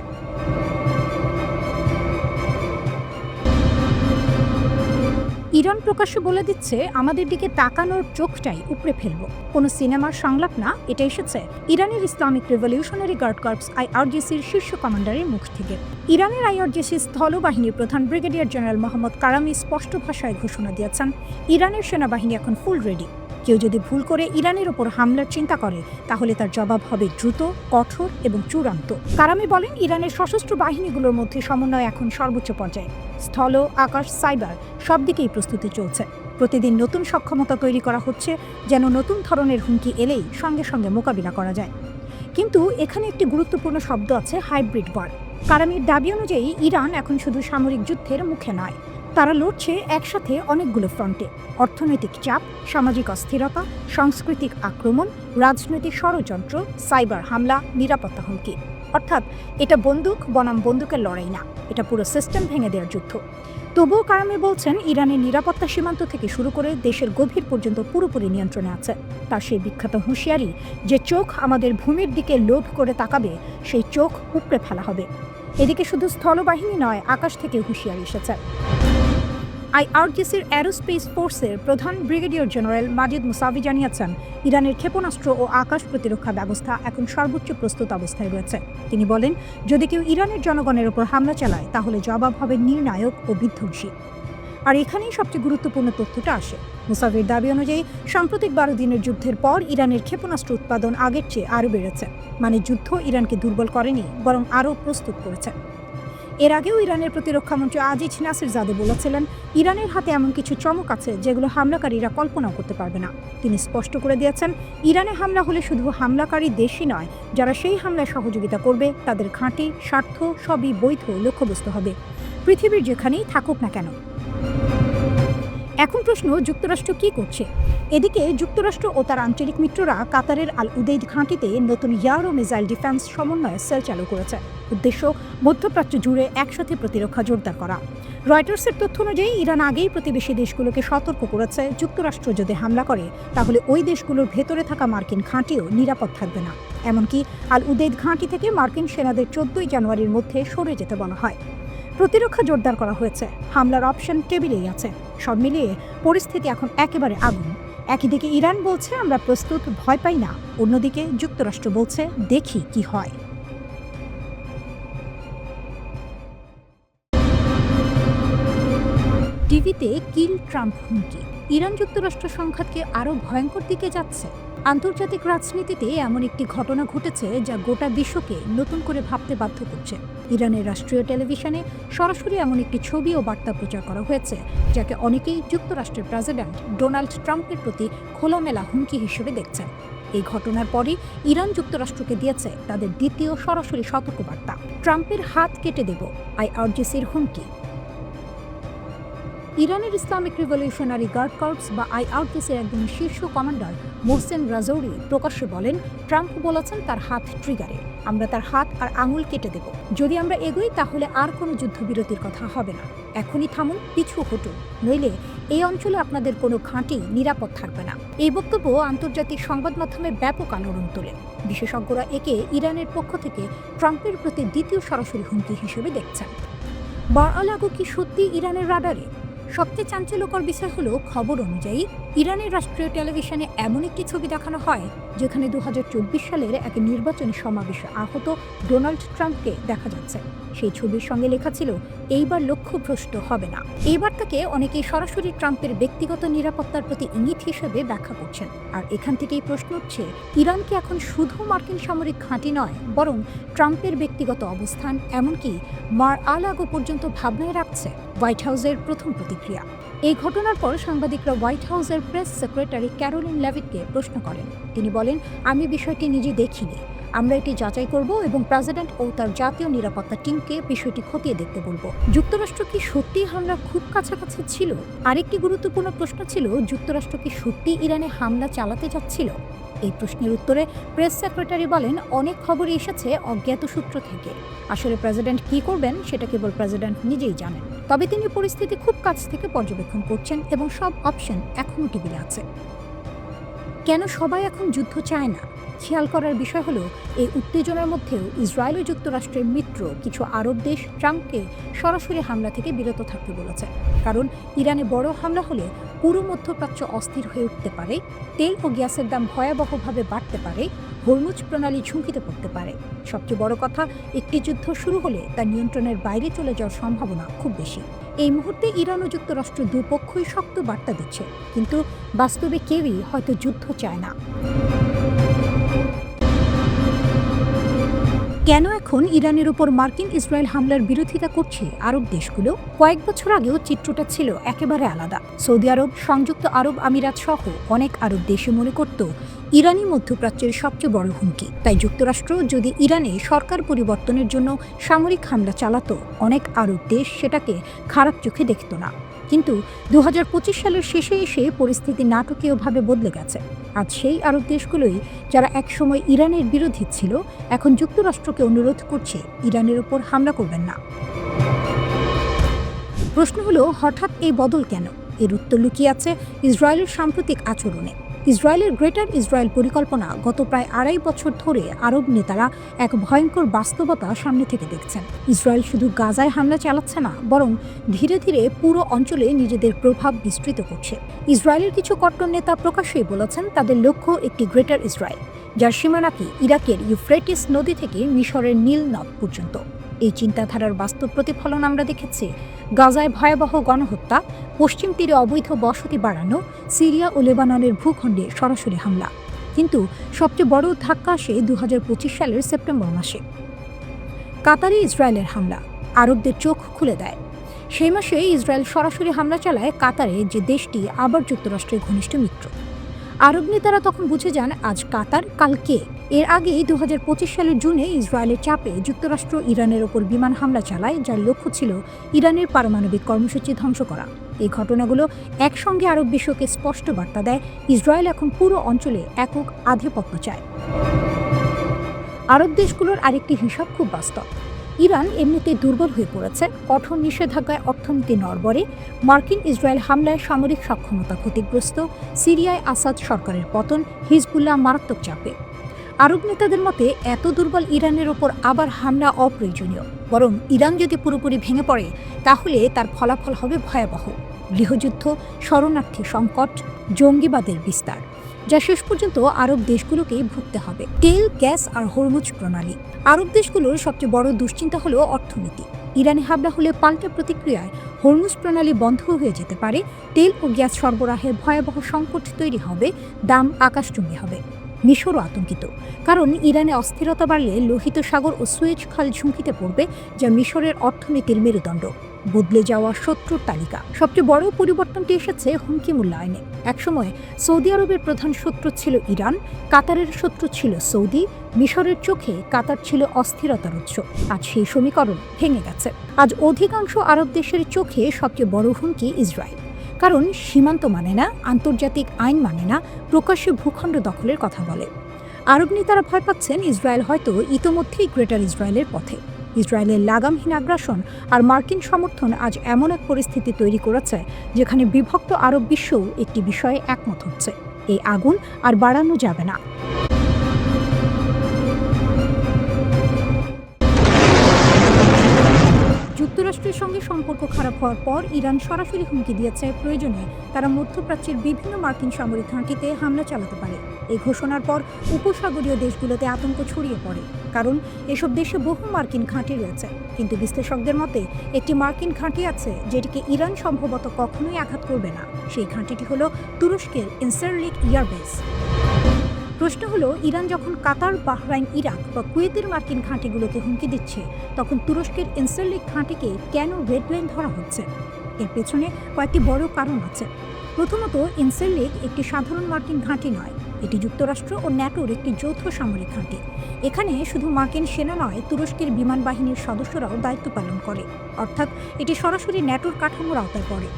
ইরান প্রকাশ্যে বলে দিচ্ছে, আমাদের দিকে তাকানোর চোখটাই উপড়ে ফেলব। কোনো সিনেমার সংলাপ না, এটা এসেছে ইরানের ইসলামিক রেভলিউশনারি গার্ড কর্পস IRGCর শীর্ষ কমান্ডারের মুখ থেকে। ইরানের IRGC স্থলবাহিনীর প্রধান ব্রিগেডিয়ার জেনারেল মোহাম্মদ কারামি স্পষ্ট ভাষায় ঘোষণা দিয়েছেন, ইরানের সেনাবাহিনী এখন ফুল রেডি। কেউ যদি ভুল করে ইরানের ওপর হামলার চিন্তা করে তাহলে তার জবাব হবে দ্রুত, কঠোর এবং চূড়ান্ত। কারামি বলেন, ইরানের সশস্ত্র বাহিনীগুলোর মধ্যে সমন্বয় এখন সর্বোচ্চ পর্যায়ে। স্থল, আকাশ, সাইবার সব দিকেই প্রস্তুতি চলছে। প্রতিদিন নতুন সক্ষমতা তৈরি করা হচ্ছে যেন নতুন ধরনের হুমকি এলেই সঙ্গে সঙ্গে মোকাবিলা করা যায়। কিন্তু এখানে একটি গুরুত্বপূর্ণ শব্দ আছে, হাইব্রিড ওয়ার। কারামির দাবি অনুযায়ী ইরান এখন শুধু সামরিক যুদ্ধের মুখে নয়, তারা লড়ছে একসাথে অনেকগুলো ফ্রন্টে। অর্থনৈতিক চাপ, সামাজিক অস্থিরতা, সাংস্কৃতিক আক্রমণ, রাজনৈতিক ষড়যন্ত্র, সাইবার হামলা, নিরাপত্তা হুমকি। অর্থাৎ এটা বন্দুক বনাম বন্দুকের লড়াই না, এটা পুরো সিস্টেম ভেঙে দেওয়ার যুদ্ধ। তবুও কারামি বলছেন, ইরানের নিরাপত্তা সীমান্ত থেকে শুরু করে দেশের গভীর পর্যন্ত পুরোপুরি নিয়ন্ত্রণে আছে। তার সেই বিখ্যাত হুঁশিয়ারি যে চোখ আমাদের ভূমির দিকে লোভ করে তাকাবে, সেই চোখ উপড়ে ফেলা হবে। এদিকে শুধু স্থলবাহিনী নয়, আকাশ থেকে হুঁশিয়ারি এসেছে। আইআরজিসির অ্যারোস্পেস ফোর্সের প্রধান ব্রিগেডিয়ার জেনারেল মাজিদ মুসাভি জানিয়েছেন, ইরানের ক্ষেপণাস্ত্র ও আকাশ প্রতিরক্ষা ব্যবস্থা এখন সর্বোচ্চ প্রস্তুত অবস্থায় রয়েছে। তিনি বলেন, যদি কেউ ইরানের জনগণের উপর হামলা চালায় তাহলে জবাব হবে নির্ণায়ক ও বিধ্বংসী। আর এখানেই সবচেয়ে গুরুত্বপূর্ণ তথ্যটা আসে। মুসাভির দাবি অনুযায়ী সাম্প্রতিক 12 দিনের যুদ্ধের পর ইরানের ক্ষেপণাস্ত্র উৎপাদন আগের চেয়ে আরও বেড়েছে। মানে যুদ্ধ ইরানকে দুর্বল করেনি, বরং আরও প্রস্তুত করেছে। এর আগেও ইরানের প্রতিরক্ষামন্ত্রী আজিজ নাসিরজাদে বলেছিলেন, ইরানের হাতে এমন কিছু চমক আছে যেগুলো হামলাকারীরা কল্পনাও করতে পারবে না। তিনি স্পষ্ট করে দিয়েছেন, ইরানে হামলা হলে শুধু হামলাকারী দেশই নয়, যারা সেই হামলায় সহযোগিতা করবে তাদের ঘাঁটি, স্বার্থ সবই বৈধ লক্ষ্যবস্তু হবে, পৃথিবীর যেখানেই থাকুক না কেন। এখন প্রশ্ন, যুক্তরাষ্ট্র কি করছে? এদিকে যুক্তরাষ্ট্র ও তার আঞ্চলিক মিত্ররা কাতারের আল উদেইদ ঘাঁটিতে নতুন এয়ার ও মিসাইল ডিফেন্স সমন্বয় সেল চালু করেছে। উদ্দেশ্য মধ্যপ্রাচ্য জুড়ে একসাথে প্রতিরক্ষা জোরদার করা। রয়টার্সের তথ্য অনুযায়ী ইরান আগেই প্রতিবেশী দেশগুলোকে সতর্ক করেছে, যুক্তরাষ্ট্র যদি হামলা করে তাহলে ওই দেশগুলোর ভেতরে থাকা মার্কিন ঘাঁটিও নিরাপদ থাকবে না। এমনকি আল উদেইদ ঘাঁটি থেকে মার্কিন সেনাদের 14 জানুয়ারির মধ্যে সরে যেতে বলা হয়। প্রতিরক্ষা জোরদার করা হয়েছে, হামলার অপশন টেবিলেই আছে। সব মিলিয়ে পরিস্থিতি এখন একেবারে আগুন। একদিকে ইরান বলছে আমরা প্রস্তুত, ভয় পাই না, অন্যদিকে যুক্তরাষ্ট্র বলছে দেখি কি হয়। টিভিতে কিল ট্রাম্প হুমকি, ইরান যুক্তরাষ্ট্র সংঘাতকে আরও ভয়ঙ্কর দিকে যাচ্ছে। আন্তর্জাতিক রাজনীতিতে এমন একটি ঘটনা ঘটেছে যা গোটা বিশ্বকে নতুন করে ভাবতে বাধ্য করছে। ইরানের রাষ্ট্রীয় টেলিভিশনে সরাসরি এমন একটি ছবি ও বার্তা প্রচার করা হয়েছে যাকে অনেকেই যুক্তরাষ্ট্রের প্রেসিডেন্ট ডোনাল্ড ট্রাম্পের প্রতি খোলামেলা হুমকি হিসেবে দেখছেন। এই ঘটনার পরই ইরান যুক্তরাষ্ট্রকে দিয়েছে তাদের দ্বিতীয় সরাসরি সতর্কবার্তা, ট্রাম্পের হাত কেটে দেব, আইআরজিসির হুমকি। ইরানের ইসলামিক রিভলিউশনারি গার্ড কর্পস বা আইআরজিসির একজন শীর্ষ কমান্ডার মোহসেন রাজৌরি প্রকাশ্যে বলেন, ট্রাম্প বলেছেন তার হাত ট্রিগারে, আমরা তার হাত আর আঙুল কেটে দেব। যদি আমরা এগোই তাহলে আর কোনো যুদ্ধবিরতির কথা হবে না। এখনই থামুন, পিছু হটুন, নইলে এই অঞ্চলে আপনাদের কোনো ঘাঁটি নিরাপদ থাকবে না। এই বক্তব্য আন্তর্জাতিক সংবাদ মাধ্যমে ব্যাপক আলোড়ন তোলে। বিশেষজ্ঞরা একে ইরানের পক্ষ থেকে ট্রাম্পের প্রতি দ্বিতীয় সরাসরি হুমকি হিসেবে দেখছেন। মার-আ-লাগো কি সত্যি ইরানের রাডারে? সবচেয়ে চাঞ্চল্যকর বিষয় হলো, খবর অনুযায়ী ইরানের রাষ্ট্রীয় টেলিভিশনে এমন একটি ছবি দেখানো হয় যেখানে 2024 সালের এক নির্বাচনী সমাবেশে আহত ডোনাল্ড ট্রাম্পকে দেখা যাচ্ছে। সেই ছবির সঙ্গে লেখা ছিল, এইবার লক্ষ্যভ্রষ্ট হবে না। এইবার তাকে অনেকেই সরাসরি ট্রাম্পের ব্যক্তিগত নিরাপত্তার প্রতি ইঙ্গিত হিসেবে ব্যাখ্যা করছেন। আর এখান থেকেই প্রশ্ন উঠছে, ইরানকে এখন শুধু মার্কিন সামরিক ঘাঁটি নয়, বরং ট্রাম্পের ব্যক্তিগত অবস্থান, এমনকি মার-আ-লাগো পর্যন্ত ভাবনায় রাখছে। হোয়াইট হাউসের প্রথম প্রতিক্রিয়া। এই ঘটনার পর সাংবাদিকরা হোয়াইট হাউসের প্রেস সেক্রেটারি ক্যারোলিন লেভিটকে প্রশ্ন করেন। তিনি বলেন, আমি বিষয়টি নিজে দেখিনি, আমরা এটি যাচাই করব এবং প্রেসিডেন্ট ও তার জাতীয় নিরাপত্তা টিমকে বিষয়টি খতিয়ে দেখতে বলবো। যুক্তরাষ্ট্র কি সত্যি হামলা খুব কাছাকাছি ছিল? আরেকটি গুরুত্বপূর্ণ প্রশ্ন ছিল, যুক্তরাষ্ট্র কি সত্যি ইরানে হামলা চালাতে যাচ্ছিল? এই প্রশ্নের উত্তরে প্রেস সেক্রেটারি বলেন, অনেক খবরই এসেছে অজ্ঞাত সূত্র থেকে। আসলে প্রেসিডেন্ট কি করবেন সেটা কেবল প্রেসিডেন্ট নিজেই জানেন। তবে তিনি পরিস্থিতি খুব কাছ থেকে পর্যবেক্ষণ করছেন এবং সব অপশন এখনও টেবিলে আছে। কেন সবাই এখন যুদ্ধ চায় না? খেয়াল করার বিষয় হলো, এই উত্তেজনার মধ্যেও ইসরায়েল ও যুক্তরাষ্ট্রের মিত্র কিছু আরব দেশ ট্রাম্পকে সরাসরি হামলা থেকে বিরত থাকতে বলেছে। কারণ ইরানে বড় হামলা হলে পুরো মধ্যপ্রাচ্য অস্থির হয়ে উঠতে পারে, তেল ও গ্যাসের দাম ভয়াবহভাবে বাড়তে পারে, হরমুজ প্রণালী ঝুঁকিতে পড়তে পারে। সবচেয়ে বড় কথা, একটি যুদ্ধ শুরু হলে তা নিয়ন্ত্রণের বাইরে চলে যাওয়ার সম্ভাবনা খুব বেশি। এই মুহূর্তে ইরান ও যুক্তরাষ্ট্র দুপক্ষই শক্ত বার্তা দিচ্ছে, কিন্তু বাস্তবে কেউই হয়তো যুদ্ধ চায় না। কেন এখন ইরানের উপর মার্কিন ইসরায়েল হামলার বিরোধিতা করছে আরব দেশগুলো? কয়েক বছর আগেও চিত্রটা ছিল একেবারে আলাদা। সৌদি আরব, সংযুক্ত আরব আমিরাত সহ অনেক আরব দেশে মনে করত ইরানই মধ্যপ্রাচ্যের সবচেয়ে বড় হুমকি। তাই যুক্তরাষ্ট্র যদি ইরানে সরকার পরিবর্তনের জন্য সামরিক হামলা চালাতো, অনেক আরব দেশ সেটাকে খারাপ চোখে দেখত না। কিন্তু 2025 সালের শেষে এসে পরিস্থিতি নাটকীয়ভাবে বদলে গেছে। আজ সেই আরব দেশগুলোই যারা একসময় ইরানের বিরোধী ছিল, এখন যুক্তরাষ্ট্রকে অনুরোধ করছে ইরানের ওপর হামলা করবেন না। প্রশ্ন হলো, হঠাৎ এই বদল কেন? এর উত্তর লুকিয়ে আছে ইসরায়েলের সাম্প্রতিক আচরণে। ইসরায়েলের গ্রেটার ইসরায়েল পরিকল্পনা গত প্রায় 2.5 বছর ধরে আরব নেতারা এক ভয়ঙ্কর বাস্তবতা সামনে থেকে দেখছেন। ইসরায়েল শুধু গাজায় হামলা চালাচ্ছে না, বরং ধীরে ধীরে পুরো অঞ্চলে নিজেদের প্রভাব বিস্তৃত করছে। ইসরায়েলের কিছু কট্টর নেতা প্রকাশ্যেই বলেছেন তাদের লক্ষ্য একটি গ্রেটার ইসরায়েল, যার সীমানাকে ইরাকের ইউফ্রেটিস নদী থেকে মিশরের নীল নদ পর্যন্ত। এই চিন্তাধারার বাস্তব প্রতিফলন আমরা দেখেছি গাজায় ভয়াবহ গণহত্যা, পশ্চিম তীরে অবৈধ বসতি বাড়ানো, সিরিয়া ও লেবাননের ভূখণ্ডে সরাসরি হামলা। কিন্তু সবচেয়ে বড় ধাক্কা আসে 2025 সালের সেপ্টেম্বর মাসে। কাতারে ইসরায়েলের হামলা আরবদের চোখ খুলে দেয়। সেই মাসে ইসরায়েল সরাসরি হামলা চালায় কাতারে, যে দেশটি আবার যুক্তরাষ্ট্রের ঘনিষ্ঠ মিত্র। আরব নেতারা তখন বুঝে যান আজ কাতার, কাল কে। এর আগেই 2025 সালের জুনে ইসরায়েলের চাপে যুক্তরাষ্ট্র ইরানের ওপর বিমান হামলা চালায়, যার লক্ষ্য ছিল ইরানের পারমাণবিক কর্মসূচি ধ্বংস করা। এই ঘটনাগুলো একসঙ্গে আরব বিশ্বকে স্পষ্ট বার্তা দেয় ইসরায়েল এখন পুরো অঞ্চলে একক আধিপত্য চায়। আরব দেশগুলোর আরেকটি হিসাব খুব বাস্তব। ইরান এমনিতেই দুর্বল হয়ে পড়েছে, কঠোর নিষেধাজ্ঞায় অর্থনীতি নড়বড়ে, মার্কিন ইসরায়েল হামলায় সামরিক সক্ষমতা ক্ষতিগ্রস্ত, সিরিয়ায় আসাদ সরকারের পতন, হিজবুল্লাহ মারাত্মক চাপে। আরব নেতাদের মতে এত দুর্বল ইরানের ওপর আবার হামলা অপ্রয়োজনীয়, বরং ইরান যদি পুরোপুরি ভেঙে পড়ে তাহলে তার ফলাফল হবে ভয়াবহ: গৃহযুদ্ধ, শরণার্থী সংকট, জঙ্গিবাদের বিস্তার, যা শেষ পর্যন্ত আরব দেশগুলোকেই ভুগতে হবে। তেল, গ্যাস আর হরমুজ প্রণালী। আরব দেশগুলোর সবচেয়ে বড় দুশ্চিন্তা হলো অর্থনীতি। ইরানে হামলা হলে পাল্টা প্রতিক্রিয়ায় হরমুজ প্রণালী বন্ধ হয়ে যেতে পারে, তেল ও গ্যাস সরবরাহের ভয়াবহ সংকট তৈরি হবে, দাম আকাশচুম্বী হবে। মিশরও আতঙ্কিত, কারণ ইরানে অস্থিরতা বাড়লে লোহিত সাগর ও সুয়েজ খাল ঝুঁকিতে পড়বে, যা মিশরের অর্থনীতির মেরুদণ্ড। বদলে যাওয়া শত্রুর তালিকা। সবচেয়ে বড় পরিবর্তনটি এসেছে হুমকি মূল্যায়নে। একসময় সৌদি আরবের প্রধান শত্রু ছিল ইরান, কাতারের শত্রু ছিল সৌদি, মিশরের চোখে কাতার ছিল অস্থিরতার উৎস। আজ সেই সমীকরণ ভেঙে গেছে। আজ অধিকাংশ আরব দেশের চোখে সবচেয়ে বড় হুমকি ইসরায়েল, কারণ সীমান্ত মানে না, আন্তর্জাতিক আইন মানে না, প্রকাশ্যে ভূখণ্ড দখলের কথা বলে। আরব নেতারা ভয় পাচ্ছেন ইসরায়েল হয়তো ইতোমধ্যেই গ্রেটার ইসরায়েলের পথে। ইসরায়েলের লাগামহীন আগ্রাসন আর মার্কিন সমর্থন আজ এমন এক পরিস্থিতি তৈরি করেছে যেখানে বিভক্ত আরব বিশ্বও একটি বিষয়ে একমত হচ্ছে: এই আগুন আর বাড়ানো যাবে না। যুক্তরাষ্ট্রের সঙ্গে সম্পর্ক খারাপ হওয়ার পর ইরান সরাসরি হুমকি দিয়েছে প্রয়োজনে তারা মধ্যপ্রাচ্যের বিভিন্ন মার্কিন সামরিক ঘাঁটিতে হামলা চালাতে পারে। এই ঘোষণার পর উপসাগরীয় দেশগুলোতে আতঙ্ক ছড়িয়ে পড়ে, কারণ এসব দেশে বহু মার্কিন ঘাঁটি রয়েছে। কিন্তু বিশ্লেষকদের মতে একটি মার্কিন ঘাঁটি আছে যেটিকে ইরান সম্ভবত কখনোই আঘাত করবে না। সেই ঘাঁটিটি হলো তুরস্কের ইনসারলিক এয়ারবেস। প্রশ্ন হলো, ইরান যখন কাতার, বাহরাইন, ইরাক বা কুয়েতের মার্কিন ঘাঁটিগুলোকে হুমকি দিচ্ছে, তখন তুরস্কের ইনসারলিক ঘাঁটিকে কেন রেড লাইন ধরা হচ্ছে? এর পেছনে কয়েকটি বড় কারণ আছে। প্রথমত, ইনসারলিক একটি সাধারণ মার্কিন ঘাঁটি নয়, এটি যুক্তরাষ্ট্র ও ন্যাটোর একটি যৌথ সামরিক ঘাঁটি। এখানে শুধু মার্কিন সেনা নয়, তুরস্কের বিমান বাহিনীর সদস্যরাও দায়িত্ব পালন করে, অর্থাৎ এটি সরাসরি ন্যাটোর কাঠামোর আওতায় পড়ে।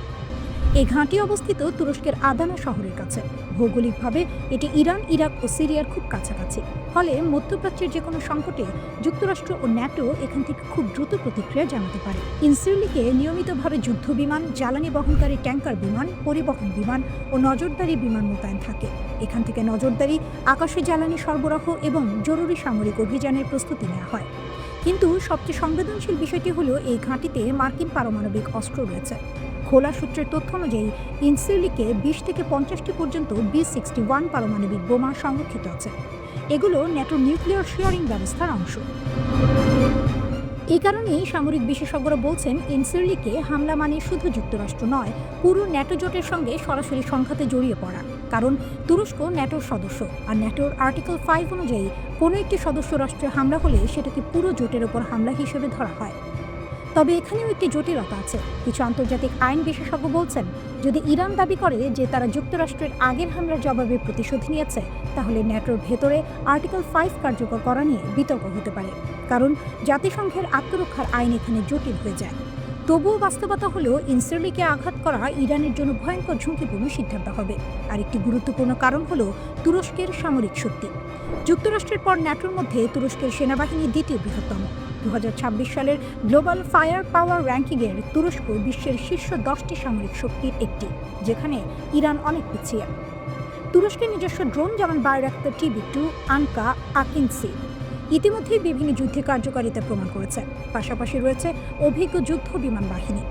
এই ঘাঁটি অবস্থিত তুরস্কের আদানা শহরের কাছে। ভৌগোলিকভাবে এটি ইরান, ইরাক ও সিরিয়ার খুব কাছাকাছি। ফলে মধ্যপ্রাচ্যের যে কোনো সংকটে যুক্তরাষ্ট্র ও ন্যাটো এখান থেকে খুব দ্রুত প্রতিক্রিয়া জানাতে পারে। ইনসারলিকে নিয়মিতভাবে যুদ্ধ বিমান, জ্বালানি বহনকারী ট্যাঙ্কার বিমান, পরিবহন বিমান ও নজরদারি বিমান মোতায়েন থাকে। এখান থেকে নজরদারি, আকাশে জ্বালানি সরবরাহ এবং জরুরি সামরিক অভিযানের প্রস্তুতি নেওয়া হয়। কিন্তু সবচেয়ে সংবেদনশীল বিষয়টি হলো এই ঘাঁটিতে মার্কিন পারমাণবিক অস্ত্র রয়েছে। খোলা সূত্রের তথ্য অনুযায়ী ইনসারলিকে 20 থেকে 50টি পর্যন্ত B-61 পারমাণবিক বোমা সংরক্ষিত আছে। এগুলো ন্যাটোর নিউক্লিয়ার শেয়ারিং ব্যবস্থার অংশ। এই কারণেই সামরিক বিশেষজ্ঞরা বলছেন ইনসিরলিকে হামলা মানে শুধু যুক্তরাষ্ট্র নয়, পুরো ন্যাটো জোটের সঙ্গে সরাসরি সংঘাতে জড়িয়ে পড়া। কারণ তুরস্ক ন্যাটোর সদস্য, আর ন্যাটোর আর্টিকেল 5 অনুযায়ী কোনো একটি সদস্য রাষ্ট্রে হামলা হলে সেটাকে পুরো জোটের ওপর হামলা হিসেবে ধরা হয়। তবে এখানেও একটি জটিলতা আছে। কিছু আন্তর্জাতিক আইন বিশেষজ্ঞ বলছেন, যদি ইরান দাবি করে যে তারা যুক্তরাষ্ট্রের আগের হামলার জবাবে প্রতিশোধ নিয়েছে, তাহলে ন্যাটোর ভেতরে আর্টিকেল 5 কার্যকর করা নিয়ে বিতর্ক হতে পারে। কারণ জাতিসংঘের আত্মরক্ষার আইন এখানে জটিল হয়ে যায়। তবুও বাস্তবতা হলেও ইনসিরলিকে আঘাত করা ইরানের জন্য ভয়ঙ্কর ঝুঁকিপূর্ণ সিদ্ধান্ত হবে। আরেকটি গুরুত্বপূর্ণ কারণ হলো তুরস্কের সামরিক শক্তি। যুক্তরাষ্ট্রের পর ন্যাটোর মধ্যে তুরস্কের সেনাবাহিনী দ্বিতীয় বৃহত্তম। 2026 সালের গ্লোবাল ফায়ার পাওয়ার র্যাঙ্কিংয়ের তুরস্ক বিশ্বের শীর্ষ 10টি সামরিক শক্তির একটি, যেখানে ইরান অনেক পিছিয়ে। তুরস্কের নিজস্ব ড্রোন যেমন বায়রাক্তার TB2, আনকা, আকিনসি ইতিমধ্যেই বিভিন্ন যুদ্ধে কার্যকারিতা প্রমাণ করেছে। পাশাপাশি রয়েছে অভিজ্ঞ যুদ্ধ বিমান বাহিনী।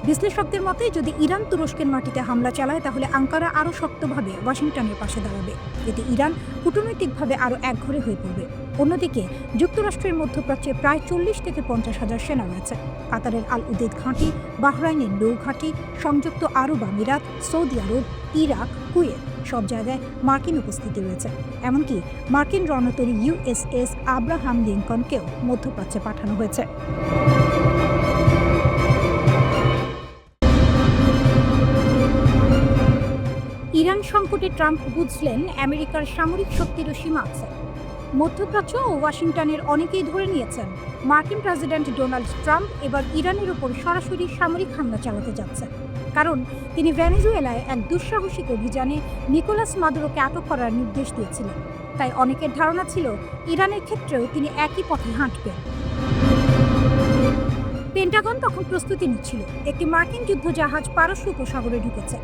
বিশ্লেষকদের মতে যদি ইরান তুরস্কের মাটিতে হামলা চালায়, তাহলে আঙ্কারা আরও শক্তভাবে ওয়াশিংটনের পাশে দাঁড়াবে। এতে ইরান কূটনৈতিকভাবে আরও একঘরে হয়ে পড়বে। অন্যদিকে যুক্তরাষ্ট্রের মধ্যপ্রাচ্যে প্রায় 40 থেকে 50 হাজার সেনা রয়েছে। কাতারের আল উদেদ ঘাঁটি, বাহরাইনের নৌ ঘাঁটি, সংযুক্ত আরব আমিরাত, সৌদি আরব, ইরাক, কুয়েত সব জায়গায় মার্কিন উপস্থিতি রয়েছে। এমনকি মার্কিন রণতরী USS আব্রাহাম লিঙ্কনকেও মধ্যপ্রাচ্যে পাঠানো হয়েছে। ইরান সংকটে ট্রাম্প বুঝলেন আমেরিকার সামরিক শক্তিরও সীমা আছে। মধ্যপ্রাচ্য ও ওয়াশিংটনের অনেকেই ধরে নিয়েছেন মার্কিন প্রেসিডেন্ট ডোনাল্ড ট্রাম্প এবার ইরানের উপর সরাসরি সামরিক হামলা চালাতে যাচ্ছেন। কারণ তিনি ভেনেজুয়েলায় এক দুঃসাহসিক অভিযানে নিকোলাস মাদুরোকে আটক করার নির্দেশ দিয়েছিলেন। তাই অনেকের ধারণা ছিল ইরানের ক্ষেত্রেও তিনি একই পথে হাঁটবেন। পেন্টাগন তখন প্রস্তুতি নিচ্ছিল। একটি মার্কিন যুদ্ধজাহাজ পারস্য উপসাগরে ঢুকেছে।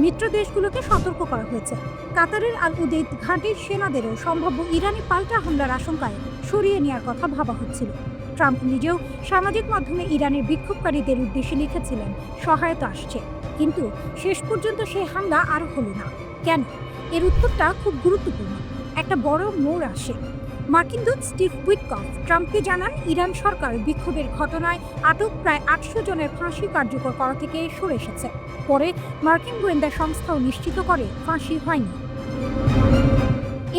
মিত্র দেশগুলোকে সতর্ক করা হয়েছে। কাতারের আল উদেদ ঘাঁটির সেনাদেরও সম্ভাব্য ইরানি পাল্টা হামলার আশঙ্কায় সরিয়ে নেওয়ার কথা ভাবা হচ্ছিল। ট্রাম্প নিজেও সামাজিক মাধ্যমে ইরানের বিক্ষোভকারীদের উদ্দেশ্যে লিখেছিলেন সহায়তা আসছে, কিন্তু শেষ পর্যন্ত সেই হামলা আর হলো না। কেন? এর উত্তরটা খুব গুরুত্বপূর্ণ। একটা বড় মোড় আসে। মার্কিন দূত স্টিভ উইটকফ ট্রাম্পকে জানান ইরান সরকার বিক্ষোভের ঘটনায় আটক প্রায় 800 জনের ফাঁসি কার্যকর করা থেকে সরে এসেছে। পরে মার্কিন গোয়েন্দা সংস্থাও নিশ্চিত করে ফাঁসি হয়নি।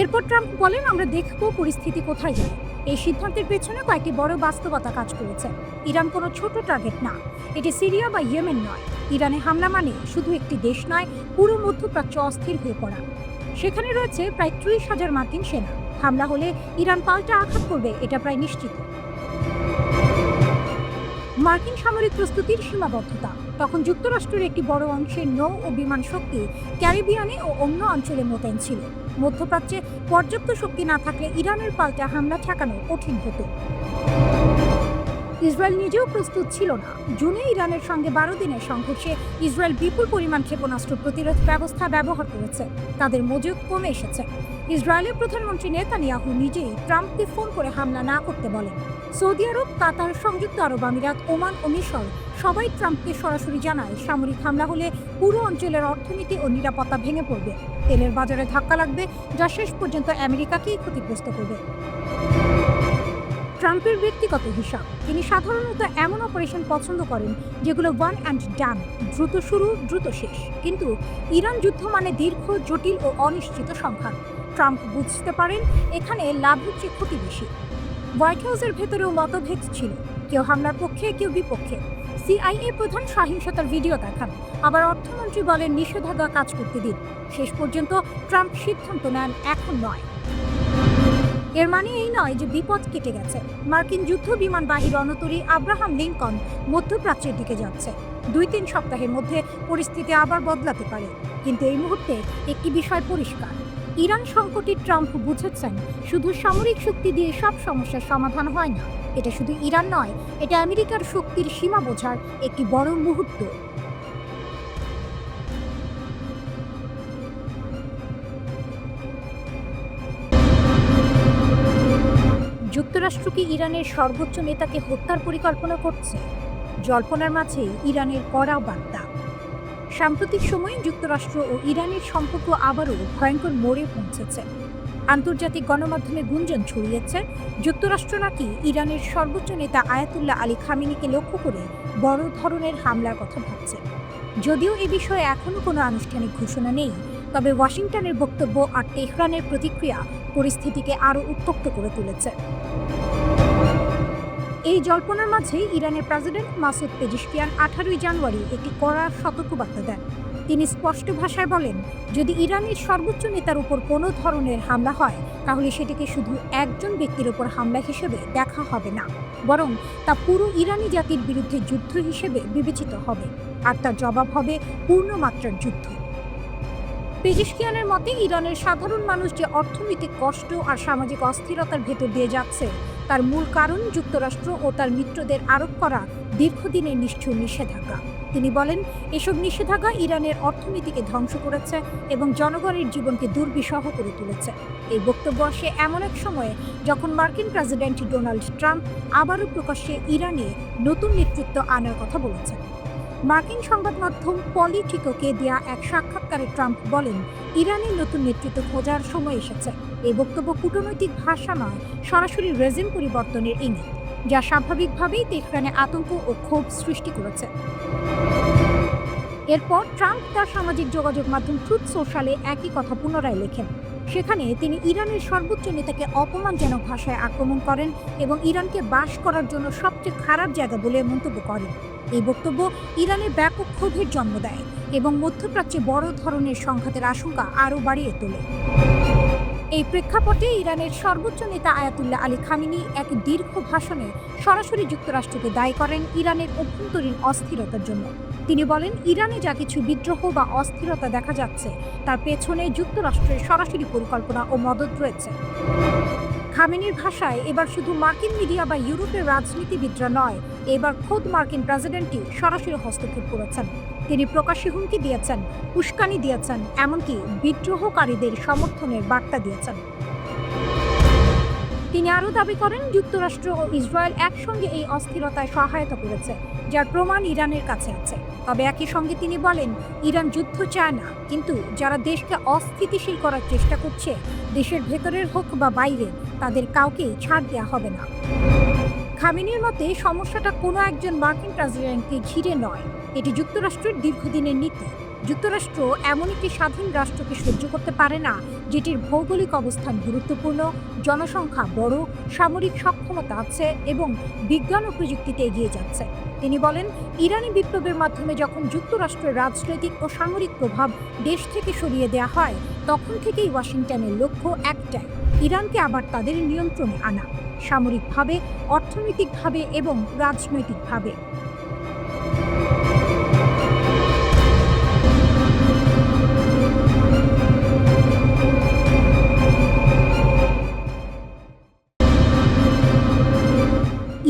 এরপর ট্রাম্প বলেন, আমরা দেখব পরিস্থিতি কোথায় যায়। এই সিদ্ধান্তের পেছনে কয়েকটি বড় বাস্তবতা কাজ করেছে। ইরান কোনো ছোট টার্গেট না। এটি সিরিয়া বা ইয়েমেন নয়। ইরানে হামলা মানে শুধু একটি দেশ নয়, পুরো মধ্যপ্রাচ্য অস্থির হয়ে পড়া। সেখানে রয়েছে প্রায় 30,000 মার্কিন সেনা। হামলা হলে ইরান পাল্টা আঘাত করবে, এটা প্রায় নিশ্চিত। মার্কিন সামরিক প্রস্তুতির সীমাবদ্ধতা। তখন যুক্তরাষ্ট্রের একটি বড় অংশের নৌ ও বিমান শক্তি ক্যারিবিয়ানে ও অন্য অঞ্চলে মোতায়েন ছিল। মধ্যপ্রাচ্যে পর্যাপ্ত শক্তি না থাকলে ইরানের পাল্টা হামলা ঠেকানো কঠিন হতো। ইসরায়েল নিজেও প্রস্তুত ছিল না। জুনে ইরানের সঙ্গে 12 দিনের সংঘর্ষে ইসরায়েল বিপুল পরিমাণ ক্ষেপণাস্ত্র প্রতিরোধ ব্যবস্থা ব্যবহার করেছে। তাদের মজুদ কমে এসেছে। ইসরায়েলের প্রধানমন্ত্রী নেতানিয়াহু নিজেই ট্রাম্পকে ফোন করে হামলা না করতে বলেন। সৌদি আরব, কাতার, সংযুক্ত আরব আমিরাত, ওমান ও মিশর সবাই ট্রাম্পকে সরাসরি জানায় সামরিক হামলা হলে পুরো অঞ্চলের অর্থনীতি ও নিরাপত্তা ভেঙে পড়বে। তেলের বাজারে ধাক্কা লাগবে, যা শেষ পর্যন্ত আমেরিকাকেই ক্ষতিগ্রস্ত করবে। ট্রাম্পের ব্যক্তিগত হিসাব, তিনি সাধারণত এমন অপারেশন পছন্দ করেন যেগুলো ওয়ান অ্যান্ড ডান, দ্রুত শুরু দ্রুত শেষ। কিন্তু ইরান যুদ্ধ মানে দীর্ঘ, জটিল ও অনিশ্চিত সংঘাত। ট্রাম্প বুঝতে পারেন এখানে লাভের চেয়ে ক্ষতি বেশি। হোয়াইট হাউসের ভেতরেও মতভেদ ছিল, কেউ হামলার পক্ষে, কেউ বিপক্ষে। CIA প্রধান সহিংসতার ভিডিও দেখান, আবার অর্থমন্ত্রী বলেন নিষেধাজ্ঞা কাজ করতে দিন। শেষ পর্যন্ত ট্রাম্প সিদ্ধান্ত নেন এখন নয়। এর মানে এই নয় যে বিপদ কেটে গেছে। মার্কিন যুদ্ধ বিমান বাহী রণতরী আব্রাহাম লিঙ্কন মধ্যপ্রাচ্যের দিকে যাচ্ছে। 2-3 সপ্তাহের মধ্যে পরিস্থিতি আবার বদলাতে পারে। কিন্তু এই মুহূর্তে একটি বিষয় পরিষ্কার, ইরান সংকটে ট্রাম্প বুঝেছেন শুধু সামরিক শক্তি দিয়ে সব সমস্যার সমাধান হয় না। এটা শুধু ইরান নয়, এটা আমেরিকার শক্তির সীমা বোঝার একটি বড় মুহূর্ত। যুক্তরাষ্ট্র কি ইরানের সর্বোচ্চ নেতাকে হত্যার পরিকল্পনা করছে? জল্পনার মাঝে ইরানের কড়া বার্তা। সাম্প্রতিক সময়ে যুক্তরাষ্ট্র ও ইরানের সম্পর্ক আবারও ভয়ঙ্কর মোড়ে পৌঁছেছে। আন্তর্জাতিক গণমাধ্যমে গুঞ্জন ছড়িয়েছে যুক্তরাষ্ট্র নাকি ইরানের সর্বোচ্চ নেতা আয়াতুল্লাহ আলী খামেনিকে লক্ষ্য করে বড় ধরনের হামলার কথা ভাবছে। যদিও এ বিষয়ে এখনও কোনো আনুষ্ঠানিক ঘোষণা নেই, তবে ওয়াশিংটনের বক্তব্য আর তেহরানের প্রতিক্রিয়া পরিস্থিতিকে আরও উত্তপ্ত করে তুলেছে। এই জল্পনার মাঝে ইরানের প্রেসিডেন্ট মাসুদ পেজিশকিয়ান 18 জানুয়ারি একটি কড়া সতর্কবার্তা দেন। তিনি স্পষ্ট ভাষায় বলেন, যদি ইরানের সর্বোচ্চ নেতার উপর কোনো ধরনের হামলা হয় তাহলে সেটিকে শুধু একজন ব্যক্তির উপর হামলা হিসেবে দেখা হবে না, বরং তা পুরো ইরানি জাতির বিরুদ্ধে যুদ্ধ হিসেবে বিবেচিত হবে, আর তার জবাব হবে পূর্ণমাত্রার যুদ্ধ। পেজিশকিয়ানের মতে, ইরানের সাধারণ মানুষ যে অর্থনৈতিক কষ্ট আর সামাজিক অস্থিরতার ভেতর দিয়ে যাচ্ছে তার মূল কারণ যুক্তরাষ্ট্র ও তার মিত্রদের আরোপ করা দীর্ঘদিনের নিষ্ঠুর নিষেধাজ্ঞা। তিনি বলেন, এসব নিষেধাজ্ঞা ইরানের অর্থনীতিকে ধ্বংস করেছে এবং জনগণের জীবনকে দুর্বিষহ করে তুলেছে। এই বক্তব্য আসে এমন এক সময়ে যখন মার্কিন প্রেসিডেন্ট ডোনাল্ড ট্রাম্প আবারও প্রকাশ্যে ইরানে নতুন নেতৃত্ব আনার কথা বলেছেন। মার্কিন সংবাদ মাধ্যম পলিটিকোকে দেয়া এক সাক্ষাৎকারে ট্রাম্প বলেন, ইরানের নতুন নেতৃত্ব খোঁজার সময় এসেছে। এই বক্তব্য কূটনৈতিক ভাষা নয়, সরাসরি রেজিম পরিবর্তনের ইঙ্গিত, যা স্বাভাবিকভাবেই তেহরানে আতঙ্ক ও ক্ষোভ সৃষ্টি করেছে। এরপর ট্রাম্প তার সামাজিক যোগাযোগ মাধ্যম ট্রুথ সোশ্যালে একই কথা পুনরায় লেখেন। সেখানে তিনি ইরানের সর্বোচ্চ নেতাকে অপমানজনক ভাষায় আক্রমণ করেন এবং ইরানকে বাস করার জন্য সবচেয়ে খারাপ জায়গা বলে মন্তব্য করেন। এই বক্তব্য ইরানের ব্যাপক ক্ষোভের জন্ম দেয় এবং মধ্যপ্রাচ্যে বড় ধরনের সংঘাতের আশঙ্কা আরও বাড়িয়ে তোলে। এই প্রেক্ষাপটে ইরানের সর্বোচ্চ নেতা আয়াতুল্লাহ আলী খামেনি এক দীর্ঘ ভাষণে সরাসরি যুক্তরাষ্ট্রকে দায়ী করেন ইরানের অভ্যন্তরীণ অস্থিরতার জন্য। তিনি বলেন, ইরানে যা কিছু বিদ্রোহ বা অস্থিরতা দেখা যাচ্ছে তার পেছনে যুক্তরাষ্ট্রের সরাসরি পরিকল্পনা ও মদত রয়েছে। খামেনির ভাষায়, এবার শুধু মার্কিন মিডিয়া বা ইউরোপের রাজনীতিবিদরা নয়, এবার খোদ মার্কিন প্রেসিডেন্টই সরাসরি হস্তক্ষেপ করেছেন। তিনি প্রকাশ্যে হুমকি দিয়েছেন, উস্কানি দিয়েছেন, এমনকি বিদ্রোহকারীদের সমর্থনের বার্তা দিয়েছেন। তিনি আরও দাবি করেন, যুক্তরাষ্ট্র ও ইসরায়েল একসঙ্গে এই অস্থিরতায় সহায়তা করেছে, যার প্রমাণ ইরানের কাছে আছে। তবে একই সঙ্গে তিনি বলেন, ইরান যুদ্ধ চায় না, কিন্তু যারা দেশকে অস্থিতিশীল করার চেষ্টা করছে, দেশের ভেতরের হোক বা বাইরে, তাদের কাউকেই ছাড় দেওয়া হবে না। খামেনির মতে, সমস্যাটা কোনো একজন মার্কিন প্রেসিডেন্টকে ঘিরে নয়, এটি যুক্তরাষ্ট্রের দীর্ঘদিনের নীতি। যুক্তরাষ্ট্র এমন একটি স্বাধীন রাষ্ট্রকে সহ্য করতে পারে না যেটির ভৌগোলিক অবস্থান গুরুত্বপূর্ণ, জনসংখ্যা বড়, সামরিক সক্ষমতা আছে এবং বিজ্ঞান ও প্রযুক্তিতে এগিয়ে যাচ্ছে। তিনি বলেন, ইরানি বিপ্লবের মাধ্যমে যখন যুক্তরাষ্ট্রের রাজনৈতিক ও সামরিক প্রভাব দেশ থেকে সরিয়ে দেওয়া হয়, তখন থেকেই ওয়াশিংটনের লক্ষ্য একটাই, ইরানকে আবার তাদের নিয়ন্ত্রণে আনা, সামরিকভাবে, অর্থনৈতিকভাবে এবং রাজনৈতিকভাবে।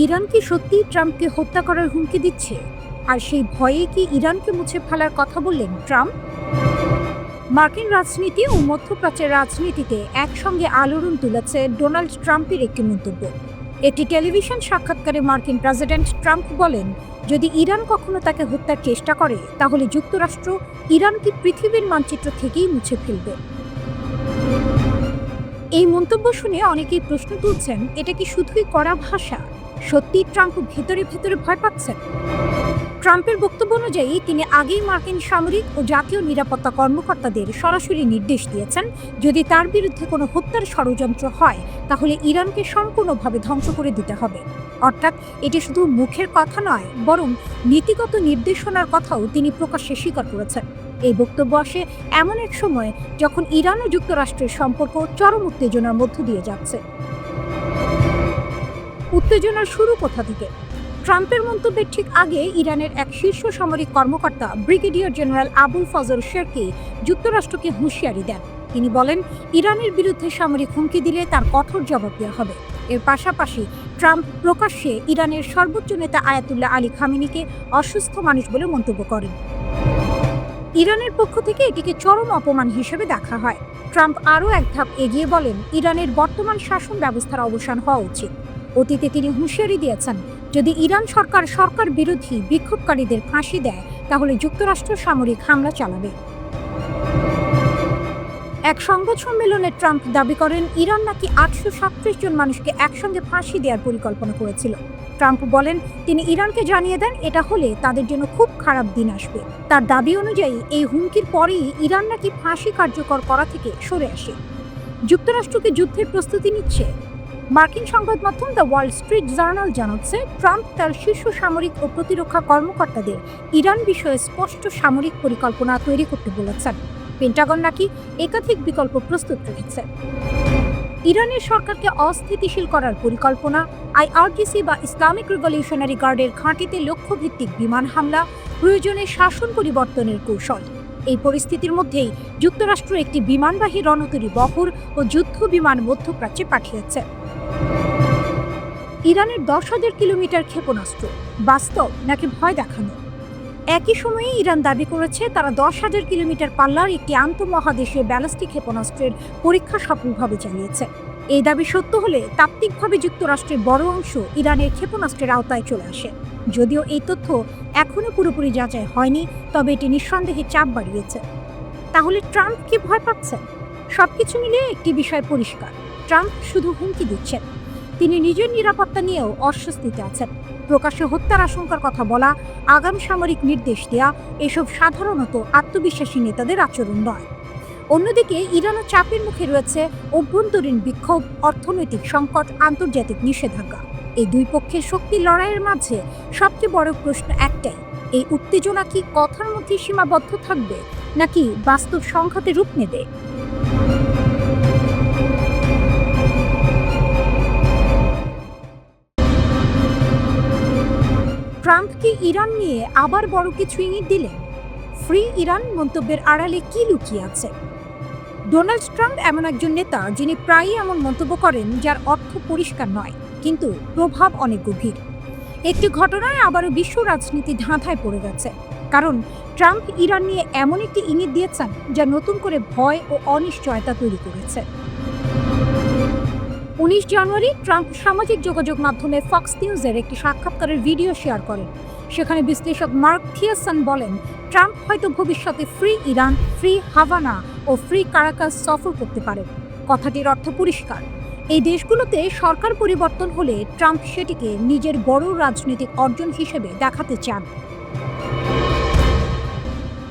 ইরান কি সত্যিই ট্রাম্পকে হত্যা করার হুমকি দিচ্ছে? আর সেই ভয়ে কি ইরানকে মুছে ফেলার কথা বললেন ট্রাম্প? মার্কিন রাজনীতি ও মধ্যপ্রাচ্যের রাজনীতিতে একসঙ্গে আলোড়ন তুলেছে ডোনাল্ড ট্রাম্পের একটি মন্তব্য। একটি টেলিভিশন সাক্ষাৎকারে মার্কিন প্রেসিডেন্ট ট্রাম্প বলেন, যদি ইরান কখনো তাকে হত্যার চেষ্টা করে তাহলে যুক্তরাষ্ট্র ইরানকে পৃথিবীর মানচিত্র থেকেই মুছে ফেলবে। এই মন্তব্য শুনে অনেকেই প্রশ্ন তুলছেন, এটা কি শুধুই কড়া ভাষা? সত্যি ট্রাম্প ভেতরে ভেতরে ভয় পাচ্ছেন? ট্রাম্পের বক্তব্য অনুযায়ী তিনি আগেই মার্কিন সামরিক ও জাতীয় নিরাপত্তা কর্মকর্তাদের সরাসরি নির্দেশ দিয়েছেন, যদি তার বিরুদ্ধে কোনো হত্যার ষড়যন্ত্র হয় তাহলে ইরানকে সম্পূর্ণভাবে ধ্বংস করে দিতে হবে। অর্থাৎ এটি শুধু মুখের কথা নয়, বরং নীতিগত নির্দেশনার কথাও তিনি প্রকাশ্যে স্বীকার করেছেন। এই বক্তব্য আসে এমন এক সময় যখন ইরান ও যুক্তরাষ্ট্রের সম্পর্ক চরম উত্তেজনার মধ্য দিয়ে যাচ্ছে। উত্তেজনার শুরু কোথা থেকে? ট্রাম্পের মন্তব্যের ঠিক আগে ইরানের এক শীর্ষ সামরিক কর্মকর্তা brigadier general Abul Fazal Cherki যুক্তরাষ্ট্রকে হুঁশিয়ারি দেন। তিনি বলেন, ইরানের বিরুদ্ধে সামরিক হুমকি দিলে তার কঠোর জবাব দেওয়া হবে। এর পাশাপাশি ট্রাম্প প্রকাশ্যে ইরানের সর্বোচ্চ নেতা আয়াতুল্লাহ আলী খামেনিকে অসুস্থ মানুষ বলে মন্তব্য করেন। ইরানের পক্ষ থেকে এটিকে চরম অপমান হিসেবে দেখা হয়। ট্রাম্প আরও এক ধাপ এগিয়ে বলেন, ইরানের বর্তমান শাসন ব্যবস্থার অবসান হওয়া উচিত। অতীতে তিনি হুঁশিয়ারি দিয়েছেন, যদি ইরান সরকার বিরোধী বিক্ষোভকারীদের ফাঁসি দেয় তাহলে যুক্তরাষ্ট্র সামরিক হামলা চালাবে। এক সংবাদ সম্মেলনে ট্রাম্প দাবি করেন ইরান নাকি 837 জন মানুষকে একসঙ্গে ফাঁসি দেওয়ার পরিকল্পনা করেছিল। ট্রাম্প বলেন তিনি ইরানকে জানিয়ে দেন এটা হলে তাদের জন্য খুব খারাপ দিন আসবে। তার দাবি অনুযায়ী এই হুমকির পরেই ইরান নাকি ফাঁসি কার্যকর করা থেকে সরে আসে। যুক্তরাষ্ট্রকে যুদ্ধের প্রস্তুতি নিচ্ছে। মার্কিন সংবাদ মাধ্যম দ্য ওয়াল স্ট্রিট জার্নাল জানাচ্ছে ট্রাম্প তার শীর্ষ সামরিক ও প্রতিরক্ষা কর্মকর্তাদের ইরান বিষয়ে স্পষ্ট সামরিক পরিকল্পনা তৈরি করতে বলেছেন। পেন্টাগন নাকি একাধিক বিকল্প প্রস্তুত রেখেছে। ইরানের সরকারকে অস্থিতিশীল করার পরিকল্পনা, আইআরজিসি বা ইসলামিক রিভলিউশনারি গার্ডের ঘাঁটিতে লক্ষ্যভিত্তিক বিমান হামলা, প্রয়োজনে শাসন পরিবর্তনের কৌশল। এই পরিস্থিতির মধ্যেই যুক্তরাষ্ট্র একটি বিমানবাহী রণতরী বহর ও যুদ্ধ বিমান মধ্যপ্রাচ্যে পাঠিয়েছে। ইরানের 10,000 কিলোমিটার ক্ষেপণাস্ত্র বাস্তব নাকি ভয় দেখানো? একই সময়ে ইরান দাবি করেছে তারা 10,000 কিলোমিটার পাল্লার একটি আন্তঃমহাদেশীয় ব্যালিস্টিক ক্ষেপণাস্ত্রের পরীক্ষা সফলভাবে চালিয়েছে। এই দাবি সত্য হলে তাত্ত্বিকভাবে যুক্তরাষ্ট্রের বড় অংশ ইরানের ক্ষেপণাস্ত্রের আওতায় চলে আসে। যদিও এই তথ্য এখনও পুরোপুরি যাচাই হয়নি, তবে এটি নিঃসন্দেহে চাপ বাড়িয়েছে। তাহলে ট্রাম্প কি ভয় পাচ্ছেন? সবকিছু মিলিয়ে একটি বিষয় পরিষ্কার, ট্রাম্প শুধু হুমকি দিচ্ছেন, তিনি নিজের নিরাপত্তা নিয়েও অস্বস্তিতে আছেন। প্রকাশ্যে হত্যার আশঙ্কার কথা বলা, আগাম সামরিক নির্দেশ দেয়া এসব সাধারণত আত্মবিশ্বাসী নেতাদের আচরণ নয়। অন্যদিকে ইরানও চাপের মুখে রয়েছে অভ্যন্তরীণ বিক্ষোভ, অর্থনৈতিক সংকট, আন্তর্জাতিক নিষেধাজ্ঞা। এই দুই পক্ষের শক্তি লড়াইয়ের মাঝে সবচেয়ে বড় প্রশ্ন একটাই, এই উত্তেজনা কি কথার মধ্যে সীমাবদ্ধ থাকবে নাকি বাস্তব সংঘাতে রূপ নেবে? ট্রাম্প কি ইরান নিয়ে আবার বড় কিছু ইঙ্গিত দিলেন? ফ্রি ইরান মন্তব্যের আড়ালে কি লুকিয়ে আছে? ডোনাল্ড ট্রাম্প এমন একজন নেতা যিনি প্রায়ই এমন মন্তব্য করেন যার অর্থ পরিষ্কার নয়, কিন্তু প্রভাব অনেক গভীর। একটি ঘটনায় আবারও বিশ্ব রাজনীতি ধাঁধায় পড়ে গেছে, কারণ ট্রাম্প ইরান নিয়ে এমন একটি ইঙ্গিত দিয়েছেন যা নতুন করে ভয় ও অনিশ্চয়তা তৈরি করেছে। 19 জানুয়ারি ট্রাম্প সামাজিক যোগাযোগ মাধ্যমে ফক্স নিউজের একটি সাক্ষাৎকারের ভিডিও শেয়ার করেন। সেখানে বিশ্লেষক মার্ক থিয়ারসন বলেন ট্রাম্প হয়তো ভবিষ্যতে ফ্রি ইরান, ফ্রি হাভানা ও ফ্রি কারাকাস সফর করতে পারেন। কথাটির অর্থ পরিষ্কার, এই দেশগুলোতে সরকার পরিবর্তন হলে ট্রাম্প সেটিকে নিজের বড় রাজনৈতিক অর্জন হিসেবে দেখাতে চান।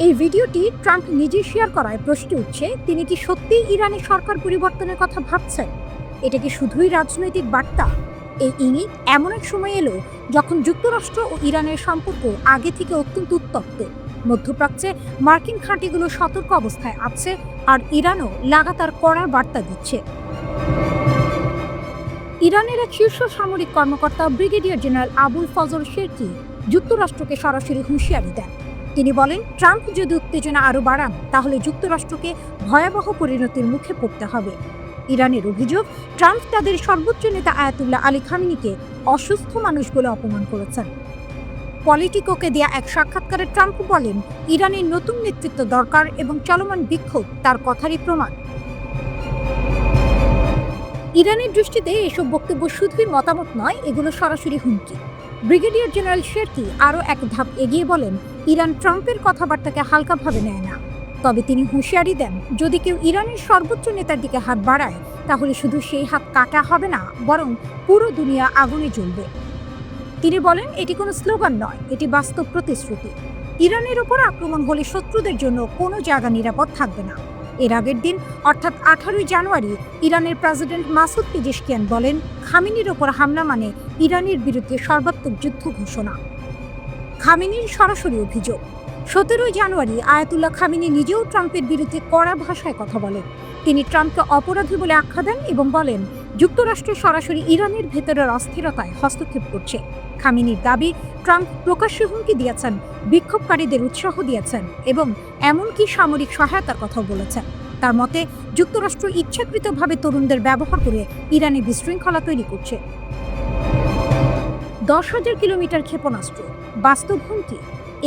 এই ভিডিওটি ট্রাম্প নিজে শেয়ার করায় প্রশ্ন উঠছে, তিনি কি সত্যিই ইরানের সরকার পরিবর্তনের কথা ভাবছেন? এটা কি শুধুই রাজনৈতিক বার্তা? এই ইঙ্গিত এমন এক সময় এলো যখন যুক্তরাষ্ট্র ও ইরানের সম্পর্ক আগে থেকে অত্যন্ত উত্তপ্ত। মধ্যপ্রাচ্যে মার্কিন ঘাঁটিগুলো সতর্ক অবস্থায় আছে, আর ইরানও লাগাতার কড়া বার্তা দিচ্ছে। ইরানের এক শীর্ষ সামরিক কর্মকর্তা brigadier general Abul Fazal Cherki যুক্তরাষ্ট্রকে সরাসরি হুঁশিয়ারি দেন। তিনি বলেন ট্রাম্প যদি উত্তেজনা আরও বাড়ান তাহলে যুক্তরাষ্ট্রকে ভয়াবহ পরিণতির মুখে পড়তে হবে। ইরানের অভিযোগ, ট্রাম্প তাদের সর্বোচ্চ নেতা আয়াতুল্লাহ আলী খামেনিকে অসুস্থ মানুষ বলে অপমান করেছেন। পলিটিকোকে দেয়া এক সাক্ষাৎকারে ট্রাম্প বলেন ইরানের নতুন নেতৃত্ব দরকার এবং চলমান বিক্ষোভ তার কথারই প্রমাণ। ইরানের দৃষ্টিতে এসব বক্তব্য শুধুই মতামত নয়, এগুলো সরাসরি হুমকি। ব্রিগেডিয়ার জেনারেল শেরকি আরও এক ধাপ এগিয়ে বলেন ইরান ট্রাম্পের কথাবার্তাকে হালকাভাবে নেয় না, তবে তিনি হুঁশিয়ারি দেন যদি কেউ ইরানের সর্বোচ্চ নেতার দিকে হাত বাড়ায় তাহলে শুধু সেই হাত কাটা হবে না, বরং পুরো দুনিয়া আগুনে জ্বলবে। তিনি বলেন এটি কোনো স্লোগান নয়, এটি বাস্তব প্রতিশ্রুতি। ইরানের উপর আক্রমণ হলে শত্রুদের জন্য কোনো জায়গা নিরাপদ থাকবে না। এর আগের দিন অর্থাৎ 18 জানুয়ারি ইরানের প্রেসিডেন্ট মাসুদ পেজেশকিয়ান বলেন খামেনির ওপর হামলা মানে ইরানের বিরুদ্ধে সর্বাত্মক যুদ্ধ ঘোষণা। খামেনির সরাসরি অভিযোগ, 17 জানুয়ারি আয়াতুল্লাহ খামেনি নিজেও ট্রাম্পের বিরুদ্ধে কড়া ভাষায় কথা বলেন। তিনি ট্রাম্পকে অপরাধী বলে আখ্যা দেন এবং বলেন যুক্তরাষ্ট্র সরাসরি ইরানের ভেতরের অস্থিরতায় হস্তক্ষেপ করছে। খামেনির দাবি ট্রাম্প প্রকাশ্যে হুমকি দিয়েছেন, বিক্ষোভকারীদের উৎসাহ দিয়েছেন এবং এমনকি সামরিক সহায়তার কথাও বলেছেন। তার মতে যুক্তরাষ্ট্র ইচ্ছাকৃতভাবে তরুণদের ব্যবহার করে ইরানে বিশৃঙ্খলা তৈরি করছে। 10,000 কিলোমিটার ক্ষেপণাস্ত্র বাস্তব হুমকি।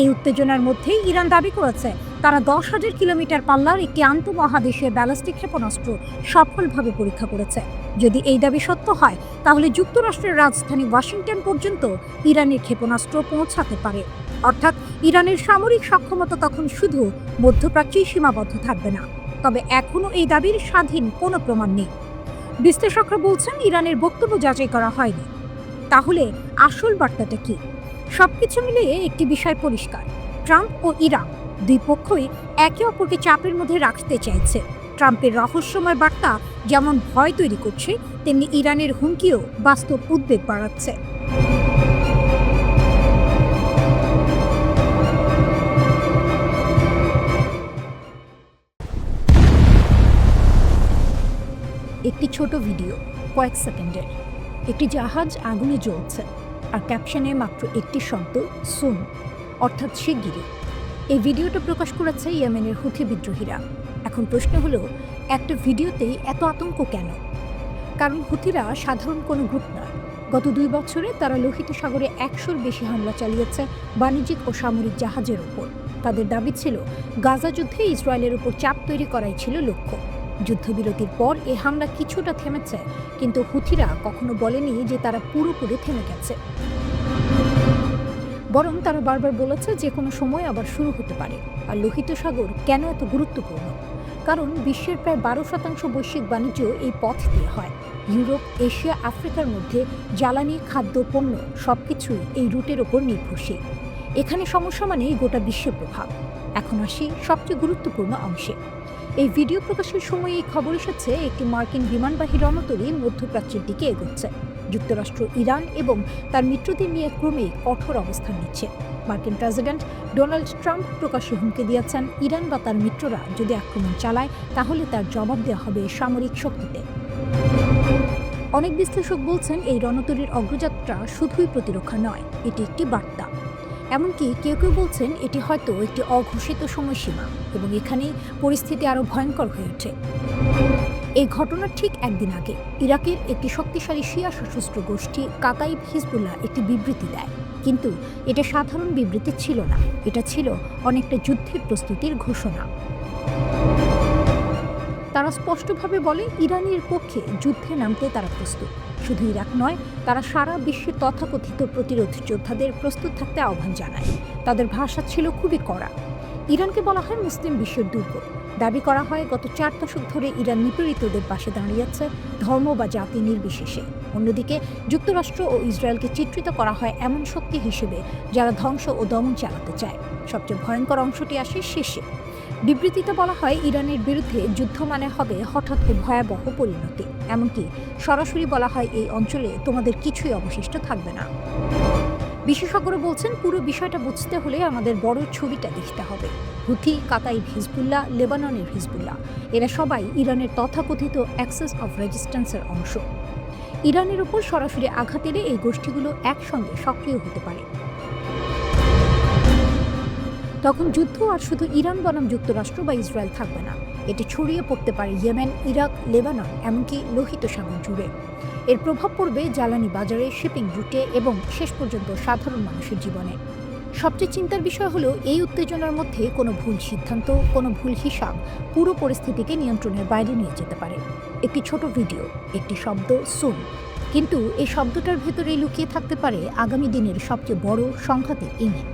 এই উত্তেজনার মধ্যেই ইরান দাবি করেছে তারা 10,000 কিলোমিটার পাল্লার একটি আন্তঃমহাদেশীয় ব্যালিস্টিক ক্ষেপণাস্ত্র সফলভাবে পরীক্ষা করেছে। যদি এই দাবি সত্য হয় তাহলে যুক্তরাষ্ট্রের রাজধানী ওয়াশিংটন পর্যন্ত ইরানের ক্ষেপণাস্ত্র পৌঁছাতে পারে। অর্থাৎ ইরানের সামরিক সক্ষমতা তখন শুধু মধ্যপ্রাচ্যেই সীমাবদ্ধ থাকবে না, তবে এখনও এই দাবির স্বাধীন কোনো প্রমাণ নেই। বিশ্লেষকরা বলছেন ইরানের বক্তব্য যাচাই করা হয়নি। তাহলে আসল বার্তাটা কি? সবকিছু মিলিয়ে একটি বিষয় পরিষ্কার, ট্রাম্প ও ইরান দুই পক্ষই একে অপরকে চাপের মধ্যে রাখতে চাইছে। ট্রাম্পের রহস্যময় বার্তা যেমন ভয় তৈরি করছে, তেমনি ইরানের হুমকিও বাস্তব উদ্বেগ বাড়াচ্ছে। একটি ছোট ভিডিও, কয়েক সেকেন্ডের। একটি জাহাজ আগুনে জ্বলছে, আর ক্যাপশনে মাত্র একটি শব্দ, সুন, অর্থাৎ শিগগিরই। এই ভিডিওটা প্রকাশ করেছে ইয়েমেনের হুথি বিদ্রোহীরা। এখন প্রশ্ন হলো, একটা ভিডিওতেই এত আতঙ্ক কেন? কারণ হুথিরা সাধারণ কোনো গ্রুপ নয়। গত 2 বছরে তারা লোহিত সাগরে 100-র বেশি হামলা চালিয়েছে বাণিজ্যিক ও সামরিক জাহাজের ওপর। তাদের দাবি ছিল গাজা যুদ্ধে ইসরায়েলের উপর চাপ তৈরি করাই ছিল লক্ষ্য। যুদ্ধবিরতির পর এই হামলা কিছুটা থেমেছে, কিন্তু হুথিরা কখনো বলেনি যে তারা পুরোপুরি থেমে গেছে। বরং তারা বারবার বলেছে যে কোনো সময় আবার শুরু হতে পারে। আর লোহিত সাগর কেন এত গুরুত্বপূর্ণ? কারণ বিশ্বের প্রায় 12% বৈশ্বিক বাণিজ্য এই পথ দিয়ে হয়। ইউরোপ, এশিয়া, আফ্রিকার মধ্যে জ্বালানি, খাদ্য, পণ্য সবকিছুই এই রুটের ওপর নির্ভরশীল। এখানে সমস্যা মানেই গোটা বিশ্বের প্রভাব। এখন আসি সবচেয়ে গুরুত্বপূর্ণ অংশে। এই ভিডিও প্রকাশের সময় এই খবর এসেছে একটি মার্কিন বিমানবাহী রণতরী মধ্যপ্রাচ্যের দিকে এগোচ্ছে। যুক্তরাষ্ট্র, ইরান এবং তার মিত্রদের নিয়ে ক্রমেই কঠোর অবস্থান নিচ্ছে। মার্কিন প্রেসিডেন্ট ডোনাল্ড ট্রাম্প প্রকাশ্যে হুমকি দিয়েছেন, ইরান বা তার মিত্ররা যদি আক্রমণ চালায় তাহলে তার জবাব দেওয়া হবে সামরিক শক্তিতে। অনেক বিশ্লেষক বলছেন এই রণতরীর অগ্রযাত্রা শুধুই প্রতিরক্ষা নয়, এটি একটি বার্তা। এমনকি কেউ কেউ বলছেন এটি হয়তো একটি অঘোষিত সময়সীমা, এবং এখানেই পরিস্থিতি আরও ভয়ঙ্কর হয়ে ওঠে। এই ঘটনার ঠিক একদিন আগে ইরাকের একটি শক্তিশালী শিয়া সশস্ত্র গোষ্ঠী কাতাইব হিজবুল্লাহ একটি বিবৃতি দেয়, কিন্তু এটা সাধারণ বিবৃতি ছিল না, এটা ছিল অনেকটা যুদ্ধের প্রস্তুতির ঘোষণা। তারা স্পষ্টভাবে বলে ইরানের পক্ষে যুদ্ধে নামতে তারা প্রস্তুত। শুধু ইরাক নয়, তারা সারা বিশ্বের তথাকথিত প্রতিরোধ যোদ্ধাদের প্রস্তুত থাকতে আহ্বান জানায়। তাদের ভাষা ছিল খুবই কড়া। ইরানকে বলা হয় মুসলিম বিশ্বের দুর্গ। দাবি করা হয় গত 4 দশক ধরে ইরান নিপীড়িতদের পাশে দাঁড়িয়েছে, ধর্ম বা জাতি নির্বিশেষে। অন্যদিকে যুক্তরাষ্ট্র ও ইসরায়েলকে চিত্রিত করা হয় এমন শক্তি হিসেবে যারা ধ্বংস ও দমন চালাতে চায়। সবচেয়ে ভয়ঙ্কর অংশটি আসে শেষে। বিবৃতিতে বলা হয় ইরানের বিরুদ্ধে যুদ্ধ মানে হবে হঠাৎ ও ভয়াবহ পরিণতি। এমনকি সরাসরি বলা হয় এই অঞ্চলে তোমাদের কিছুই অবশিষ্ট থাকবে না। বিশেষজ্ঞরা বলছেন পুরো বিষয়টা বুঝতে হলে আমাদের বড় ছবিটা দেখতে হবে। হুথি, কাতাইব হিজবুল্লাহ, লেবাননের হিজবুল্লাহ, এরা সবাই ইরানের তথাকথিত অ্যাক্সেস অফ রেজিস্ট্যান্সের অংশ। ইরানের উপর সরাসরি আঘাত এলে এই গোষ্ঠীগুলো একসঙ্গে সক্রিয় হতে পারে। তখন যুদ্ধ আর শুধু ইরান বনাম যুক্তরাষ্ট্র বা ইসরায়েল থাকবে না, এটি ছড়িয়ে পড়তে পারে ইয়েমেন, ইরাক, লেবানন, এমনকি লোহিত সাগর জুড়ে। এর প্রভাব পড়বে জ্বালানি বাজারে, শিপিং রুটে এবং শেষ পর্যন্ত সাধারণ মানুষের জীবনে। সবচেয়ে চিন্তার বিষয় হলো এই উত্তেজনার মধ্যে কোনো ভুল সিদ্ধান্ত, কোনো ভুল হিসাব পুরো পরিস্থিতিকে নিয়ন্ত্রণের বাইরে নিয়ে যেতে পারে। একটি ছোট ভিডিও, একটি শব্দ, সুন, কিন্তু এই শব্দটার ভেতরে লুকিয়ে থাকতে পারে আগামী দিনের সবচেয়ে বড় সংঘাতের ইঙ্গিত।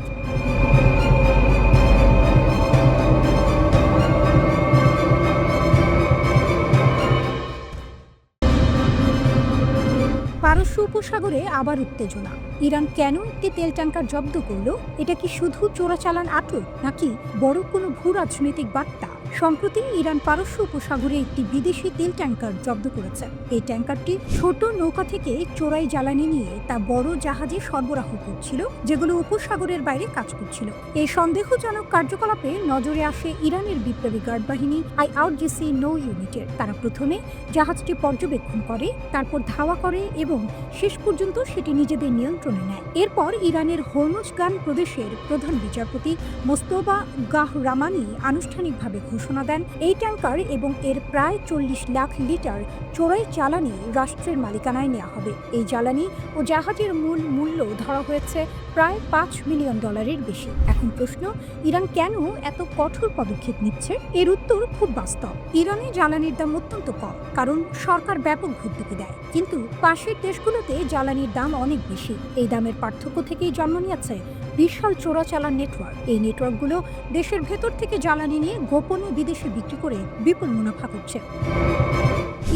পারস্য উপসাগরে আবার উত্তেজনা। ইরান কেন একটি তেল ট্যাঙ্কার জব্দ করল? এটা কি শুধু চোরাচালান আটক, নাকি বড় কোনো ভূ রাজনৈতিক বার্তা? সম্প্রতি ইরান পারস্য উপসাগরে একটি বিদেশি তেল ট্যাঙ্কার জব্দ করেছে। এই ট্যাঙ্কারটি ছোট নৌকা থেকে চোরাই জ্বালানি নিয়ে তা বড় জাহাজে সরবরাহ করছিল, যেগুলো উপসাগরের বাইরে কাজ করছিল। এই সন্দেহজনক কার্যকলাপে নজরে আসে ইরানের বিপ্লবী গার্ড বাহিনী IRGC নৌ ইউনিটের। তারা প্রথমে জাহাজটি পর্যবেক্ষণ করে, তারপর ধাওয়া করে এবং শেষ পর্যন্ত সেটি নিজেদের নিয়ন্ত্রণে নেয়। এরপর ইরানের হরমুজগান প্রদেশের প্রধান বিচারপতি মোস্তফা গাহরামানি আনুষ্ঠানিকভাবে ঘোষণা দেন এই ট্যাঙ্কার এবং এর প্রায় 40 লাখ লিটার চোরাই জ্বালানি রাষ্ট্রের মালিকানায় নেওয়া হবে। এই জ্বালানি ও জাহাজের মূল মূল্য ধরা হয়েছে প্রায় $5 মিলিয়ন বেশি। এখন প্রশ্ন, ইরান কেন এত কঠোর পদক্ষেপ নিচ্ছে? এর উত্তর খুব বাস্তব। ইরানে জ্বালানির দাম অত্যন্ত কম, কারণ সরকার ব্যাপক ভর্তুকি দেয়। কিন্তু পাশের দেশগুলোতে জ্বালানির দাম অনেক বেশি। এই দামের পার্থক্য থেকেই জন্ম নিয়েছে বিশাল চোরাচালান নেটওয়ার্ক। এই নেটওয়ার্কগুলো দেশের ভেতর থেকে জ্বালানি নিয়ে গোপনে বিদেশে বিক্রি করে বিপুল মুনাফা করছে।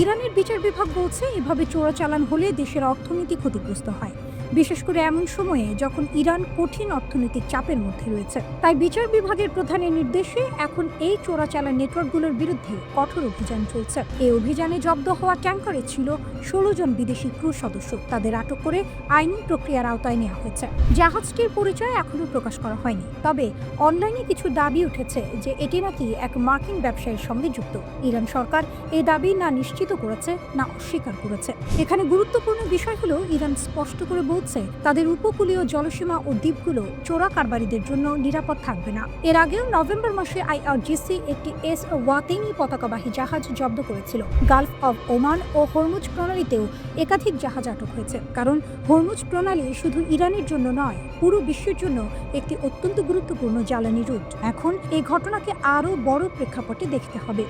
ইরানের বিচার বিভাগ বলছে, এভাবে চোরাচালান হলে দেশের অর্থনীতি ক্ষতিগ্রস্ত হয়, বিশেষ করে এমন সময়ে যখন ইরান কঠিন অর্থনৈতিক চাপের মধ্যে রয়েছে। তাই বিচার বিভাগের প্রধানের নির্দেশে এখন এই চোরাচালান নেটওয়ার্কগুলোর বিরুদ্ধে কঠোর অভিযান চলছে। এই অভিযানে জব্দ হওয়া ট্যাঙ্কারে ছিল 16 জন বিদেশি ক্রু সদস্য। তাদের আটক করে আইনি প্রক্রিয়ার আওতায় নেওয়া হয়েছে। জাহাজটির পরিচয় এখনো প্রকাশ করা হয়নি, তবে অনলাইনে কিছু দাবি উঠেছে যে এটি নাকি এক মার্কিন ব্যবসায়ীর সঙ্গে যুক্ত। ইরান সরকার এই দাবি না নিশ্চিত করেছে না অস্বীকার করেছে। এখানে গুরুত্বপূর্ণ বিষয় হলো, ইরান স্পষ্ট করে বলছে তাদের উপকূলীয় জলসীমা ও দ্বীপগুলো চোরা কারবারিদের জন্য নিরাপদ থাকবে না। এর আগেও নভেম্বর মাসে আইআরজিসি একটি ওয়াতেনি পতাকাবাহী জাহাজ জব্দ করেছিল। গালফ অব ওমান ও হরমুজ প্রণালীতেও একাধিক জাহাজ আটক হয়েছে, কারণ হরমুজ প্রণালী শুধু ইরানের জন্য নয়, পুরো বিশ্বের জন্য একটি অত্যন্ত গুরুত্বপূর্ণ জ্বালানি রুট। এখন এই ঘটনাকে আরও বড় প্রেক্ষাপটে দেখতে হবে।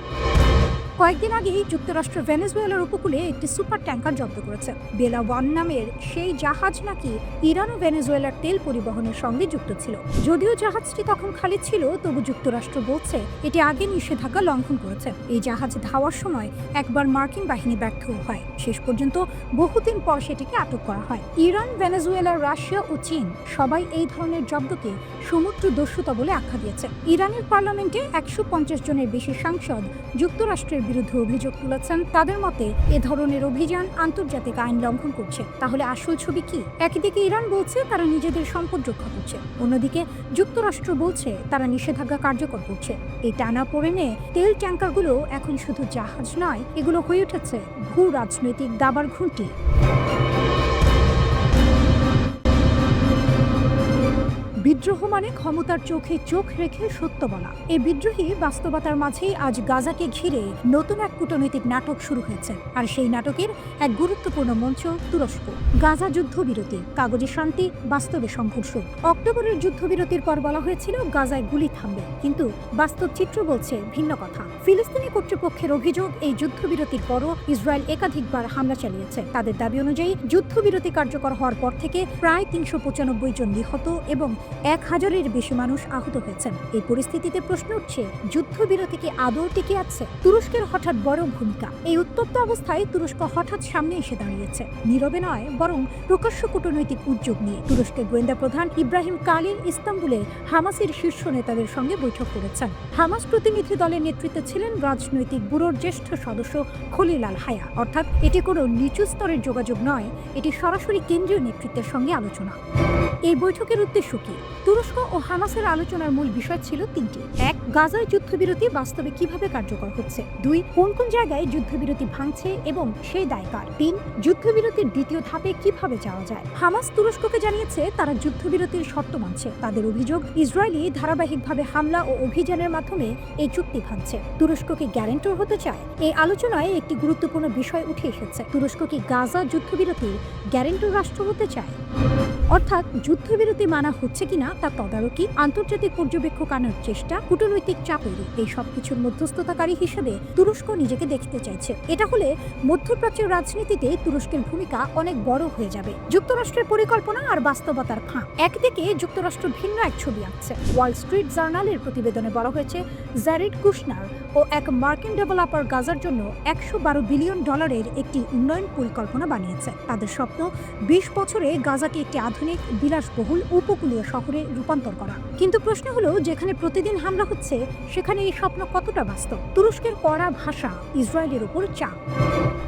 কয়েকদিন আগেই যুক্তরাষ্ট্র ভেনেজুয়েলার উপকূলে একটি সুপার ট্যাঙ্কার জব্দ করেছে। বেলা 1 নামের সেই জাহাজ নাকি ইরান ও ভেনেজুয়েলার তেল পরিবহনের সঙ্গে যুক্ত ছিল। যদিও জাহাজটি তখন খালি ছিল, তবু যুক্তরাষ্ট্র বলছে এটি আগে নিষেধাজ্ঞা লঙ্ঘন করেছে। এই জাহাজ ধাওয়ার সময় একবার মার্কিন বাহিনী ব্যর্থ হয়। শেষ পর্যন্ত বহুদিন পর সেটিকে আটক করা হয়। ইরান, ভেনেজুয়েলা, রাশিয়া ও চীন সবাই এই ধরনের জব্দকে সমুদ্র দস্যুতা বলে আখ্যা দিয়েছে। ইরানের পার্লামেন্টে 150 জনের বেশি সাংসদ যুক্তরাষ্ট্রের বিরুদ্ধে অভিযোগ তুলেছেন। তাদের মতে এ ধরনের অভিযান আন্তর্জাতিক আইন লঙ্ঘন করছে। তাহলে আসল ছবি কি? একদিকে ইরান বলছে তারা নিজেদের সম্পদ রক্ষা করছে, অন্যদিকে যুক্তরাষ্ট্র বলছে তারা নিষেধাজ্ঞা কার্যকর করছে। এই টানাপোড়েনে তেল ট্যাঙ্কারগুলো এখন শুধু জাহাজ নয়, এগুলো হয়ে উঠেছে ভূ রাজনৈতিক দাবার ঘুঁটি। বিদ্রোহ মানে ক্ষমতার চোখে চোখ রেখে সত্য বলা। এই বিদ্রোহী বাস্তবতার মাঝেই আজ গাজাকে ঘিরে নতুন এক কূটনৈতিক নাটক শুরু হয়েছে। আর সেই নাটকের এক গুরুত্বপূর্ণ মঞ্চ তুরস্ক। গাজা যুদ্ধবিরতি, কাগজে শান্তি, বাস্তবে সংঘর্ষ। অক্টোবরের যুদ্ধবিরতির পর বলা হয়েছিল গাজায় গুলি থামবে, কিন্তু বাস্তব চিত্র বলছে ভিন্ন কথা। ফিলিস্তিনি কর্তৃপক্ষের অভিযোগ, এই যুদ্ধবিরতির পরও ইসরায়েল একাধিকবার হামলা চালিয়েছে। তাদের দাবি অনুযায়ী যুদ্ধবিরতি কার্যকর হওয়ার পর থেকে প্রায় 395 জন নিহত এবং 1000-এর বেশি মানুষ আহত হয়েছেন। এই পরিস্থিতিতে প্রশ্ন উঠছে, যুদ্ধবিরতি কি আদৌ টিকে আছে? তুরস্কের হঠাৎ বড় ভূমিকা। এই উত্তপ্ত অবস্থায় তুরস্ক হঠাৎ সামনে এসে দাঁড়িয়েছে, নীরবে নয় বরং প্রকাশ্য কূটনৈতিক উদ্যোগ নিয়ে। তুরস্কের গোয়েন্দা প্রধান ইব্রাহিম কালিন ইস্তাম্বুলে হামাসের শীর্ষ নেতাদের সঙ্গে বৈঠক করেছেন। হামাস প্রতিনিধি দলের নেতৃত্বে ছিলেন রাজনৈতিক ব্যুরোর জ্যেষ্ঠ সদস্য খলিল আল হায়া। অর্থাৎ এটি কোনো নিচু স্তরের যোগাযোগ নয়, এটি সরাসরি কেন্দ্রীয় নেতৃত্বের সঙ্গে আলোচনা। এই বৈঠকের উদ্দেশ্য কি? তুরস্ক ও হামাসের আলোচনার মূল বিষয় ছিল 3টি। 1. গাজায় যুদ্ধবিরতি বাস্তবে কিভাবে কার্যকর হচ্ছে। 2. কোন কোন জায়গায় যুদ্ধবিরতি ভাঙছে এবং সেই দায় কার। 3. যুদ্ধবিরতির দ্বিতীয় ধাপে কিভাবে যাওয়া যায়। হামাস তুরস্ককে জানিয়েছে তারা যুদ্ধবিরতির শর্ত মানছে। তাদের অভিযোগ, ইসরায়েলি ধারাবাহিকভাবে হামলা ও অভিযানের মাধ্যমে এই চুক্তি ভাঙছে। তুরস্ক কি গ্যারান্টর হতে চায়? এই আলোচনায় একটি গুরুত্বপূর্ণ বিষয় উঠে এসেছে। তুরস্ক কি গাজা যুদ্ধবিরতির গ্যারান্টর রাষ্ট্র হতে চায়? অর্থাৎ যুদ্ধবিরতি মানা হচ্ছে কিনা তা তদারকি, আন্তর্জাতিক পর্যবেক্ষক আনার চেষ্টা, কূটনৈতিক চাপ তৈরি, এই সবকিছুর মধ্যস্থতাকারী হিসেবে তুরস্ক নিজেকে দেখতে চাইছে। এটা হলে মধ্যপ্রাচ্যের রাজনীতিতে তুরস্কের ভূমিকা অনেক বড় হয়ে যাবে। যুক্তরাষ্ট্রের পরিকল্পনা আর বাস্তবতার ফাঁক। একদিকে যুক্তরাষ্ট্র ভিন্ন এক ছবি আঁকছে। ওয়াল স্ট্রিট জার্নালের প্রতিবেদনে বলা হয়েছে, জ্যারেড কুশনার ও এক মার্কিন ডেভেলপার গাজার জন্য $112 বিলিয়ন একটি উন্নয়ন পরিকল্পনা বানিয়েছে। তাদের স্বপ্ন 20 বছরে গাজাকে একটি আধুনিক, বিলাসবহুল উপকূলীয় শহরে রূপান্তর করা। কিন্তু প্রশ্ন হলো, যেখানে প্রতিদিন হামলা হচ্ছে সেখানে এই স্বপ্ন কতটা বাস্তব? তুরস্কের কড়া ভাষা, ইসরায়েলের উপর চাপ।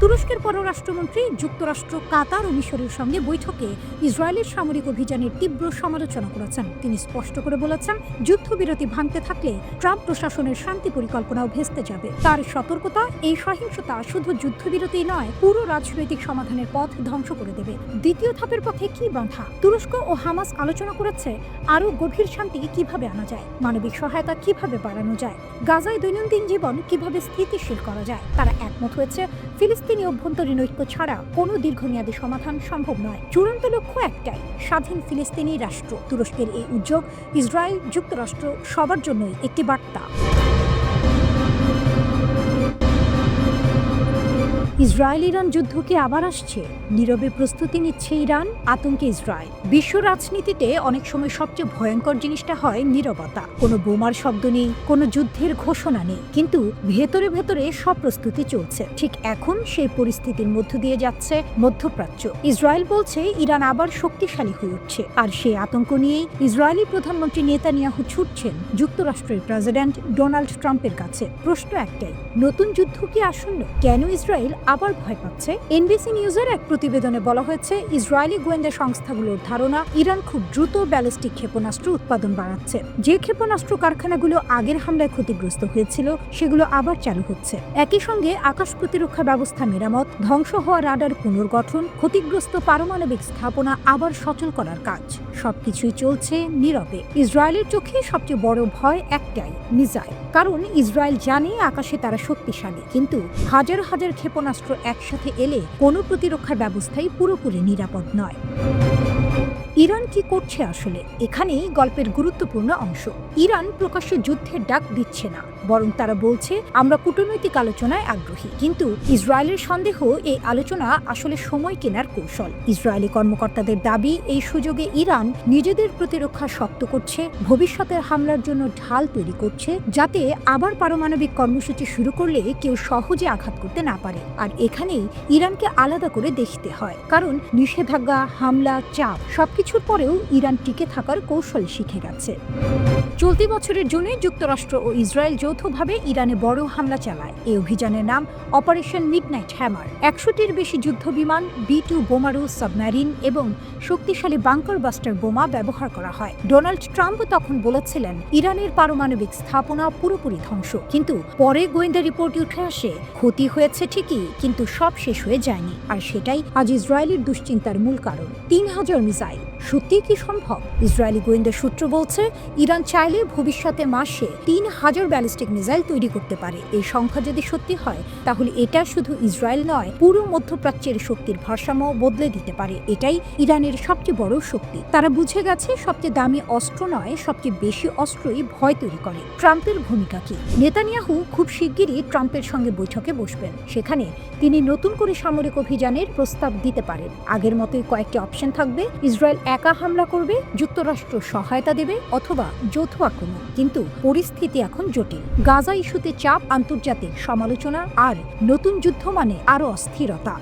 তুরস্কের পররাষ্ট্রমন্ত্রী যুক্তরাষ্ট্র, কাতার ও মিশরের সঙ্গে বৈঠকে ইসরায়েলের সামরিক অভিযানের তীব্র সমালোচনা করেছেন। তিনি স্পষ্ট করে বলেছেন, যুদ্ধবিরতি ভাঙতে থাকলে ট্রাম্প প্রশাসনের শান্তি পরিকল্পনাও ভেস্তে যাবে। তার সতর্কতা, এই সহিংসতা শুধু যুদ্ধবিরতি নয়, পুরো রাজনৈতিক সমাধানের পথ ধ্বংস করে দেবে। দ্বিতীয় ধাপের পথে কি বাধা? তুরস্ক ও হামাস আলোচনা করেছে আরও গভীর শান্তি কিভাবে আনা যায়, মানবিক সহায়তা কিভাবে বাড়ানো যায়, গাজায় দৈনন্দিন জীবন কিভাবে স্থিতিশীল করা যায়। তারা একমত হয়েছে, ফিলিস্তিনি অভ্যন্তরীণ ঐক্য ছাড়া কোনো দীর্ঘমেয়াদী সমাধান সম্ভব নয়। চূড়ান্ত লক্ষ্য একটাই, স্বাধীন ফিলিস্তিনি রাষ্ট্র। তুরস্কের এই উদ্যোগ ইসরায়েল, যুক্তরাষ্ট্র সবার জন্যই একটি বার্তা। ইসরায়েল ইরান যুদ্ধ কি আবার আসছে? নীরবে প্রস্তুতি নিচ্ছে ইরান, আতঙ্কে ইসরায়েল। বিশ্ব রাজনীতিতে অনেক সময় সবচেয়ে ভয়ঙ্কর জিনিসটা হয় নীরবতা। কোনো বোমার শব্দ নেই, কোনো যুদ্ধের ঘোষণা নেই, কিন্তু ভেতরে ভেতরে সব প্রস্তুতি চলছে। ঠিক এখন সেই পরিস্থিতির মধ্য দিয়ে যাচ্ছে মধ্যপ্রাচ্য। ইসরায়েল বলছে ইরান আবার শক্তিশালী হয়ে উঠছে, আর সেই আতঙ্ক নিয়েই ইসরায়েলি প্রধানমন্ত্রী নেতানিয়াহু ছুটছেন যুক্তরাষ্ট্রের প্রেসিডেন্ট ডোনাল্ড ট্রাম্পের কাছে। প্রশ্ন একটাই, নতুন যুদ্ধ কি আসন্ন? কেন ইসরায়েল আবার ভয় পাচ্ছে? এনবিসি নিউজের এক প্রতিবেদনে বলা হয়েছে, ইসরায়েলি গোয়েন্দা সংস্থাগুলোর ধারণা ইরান খুব দ্রুত ব্যালিস্টিক ক্ষেপণাস্ত্র উৎপাদন বাড়াচ্ছে। যে ক্ষেপণাস্ত্র কারখানাগুলো আগের হামলায় ক্ষতিগ্রস্ত হয়েছিল সেগুলো আবার চালু হচ্ছে। একই সঙ্গে আকাশ প্রতিরক্ষা ব্যবস্থা মেরামত, ধ্বংস হওয়া রাডার পুনর্গঠন, ক্ষতিগ্রস্ত পারমাণবিক স্থাপনা আবার সচল করার কাজ, সবকিছুই চলছে নীরবে। ইসরায়েলের চোখে সবচেয়ে বড় ভয় একটাই, মিসাইল। কারণ ইসরায়েল জানে আকাশে তারা শক্তিশালী, কিন্তু হাজার হাজার ক্ষেপণাস্ত্র একসাথে এলে কোনো প্রতিরক্ষা ব্যবস্থাই পুরোপুরি নিরাপদ নয়। ইরান কি করছে আসলে? এখানেই গল্পের গুরুত্বপূর্ণ অংশ। ইরান প্রকাশ্যে যুদ্ধের ডাক দিচ্ছে না, বরং তারা বলছে আমরা কূটনৈতিক আলোচনায় আগ্রহী। কিন্তু ইসরায়েলের সন্দেহ এই আলোচনা আসলে সময় কেনার কৌশল। ইসরায়েলি কর্মকর্তাদের দাবি এই সুযোগে ইরান নিজেদের প্রতিরক্ষা শক্ত করছে, ভবিষ্যতের হামলার জন্য ঢাল তৈরি করছে, যাতে আবার পারমাণবিক কর্মসূচি শুরু করলে কেউ সহজে আঘাত করতে না পারে। আর এখানেই ইরানকে আলাদা করে দেখতে হয়, কারণ নিষেধাজ্ঞা, হামলা, চাপ সবকিছুর পরেও ইরান টিকে থাকার কৌশল শিখে গেছে। চলতি বছরের জুনে যুক্তরাষ্ট্র ও ইসরায়েল যৌথভাবে ইরানে বড় হামলা চালায়। এই অভিযানের নাম অপারেশন মিডনাইট হ্যামার। 100টির বেশি যুদ্ধ বিমান, B-2 বোমারু, সাবমেরিন এবং শক্তিশালী বাংকার বাস্টার বোমা ব্যবহার করা হয়। ডোনাল্ড ট্রাম্প তখন বলেছিলেন ইরানের পারমাণবিক স্থাপনা পুরোপুরি ধ্বংস, কিন্তু পরে গোয়েন্দা রিপোর্টে উঠে আসে ক্ষতি হয়েছে ঠিকই, কিন্তু সব শেষ হয়ে যায়নি। আর সেটাই আজ ইসরায়েলের দুশ্চিন্তার মূল কারণ। 3000 মিসাইল সত্যি কি সম্ভব? ইসরায়েলি গোয়েন্দা সূত্র বলছে ইরান চাইলে ভবিষ্যতে মাসে 3000 ব্যালিস্টিক মিসাইল তৈরি করতে পারে। এই সংখ্যা যদি সত্যি হয়, তাহলে এটা শুধু ইসরায়েল নয়, পুরো মধ্যপ্রাচ্যের শক্তির ভারসাম্য বদলে দিতে পারে। এটাই ইরানের সবচেয়ে বড় শক্তি। তারা বুঝে গেছে সবচেয়ে দামি অস্ত্র নয়, সবচেয়ে বেশি অস্ত্রই ভয় তৈরি করে। ট্রাম্পের ভূমিকা কি? নেতানিয়াহু খুব শিগগিরই ট্রাম্পের সঙ্গে বৈঠকে বসবেন। সেখানে তিনি নতুন করে সামরিক অভিযানের প্রস্তাব দিতে পারেন। আগের মতোই কয়েকটি অপশন থাকবে। ইসরায়েল একা হামলা করবে, যুক্তরাষ্ট্র সহায়তা দেবে, অথবা যৌথ আক্রমণ। কিন্তু পরিস্থিতি এখন জটিল। গাজা ইস্যুতে চাপ, আন্তর্জাতিক সমালোচনা আর নতুন যুদ্ধ মানে আরও অস্থিরতা।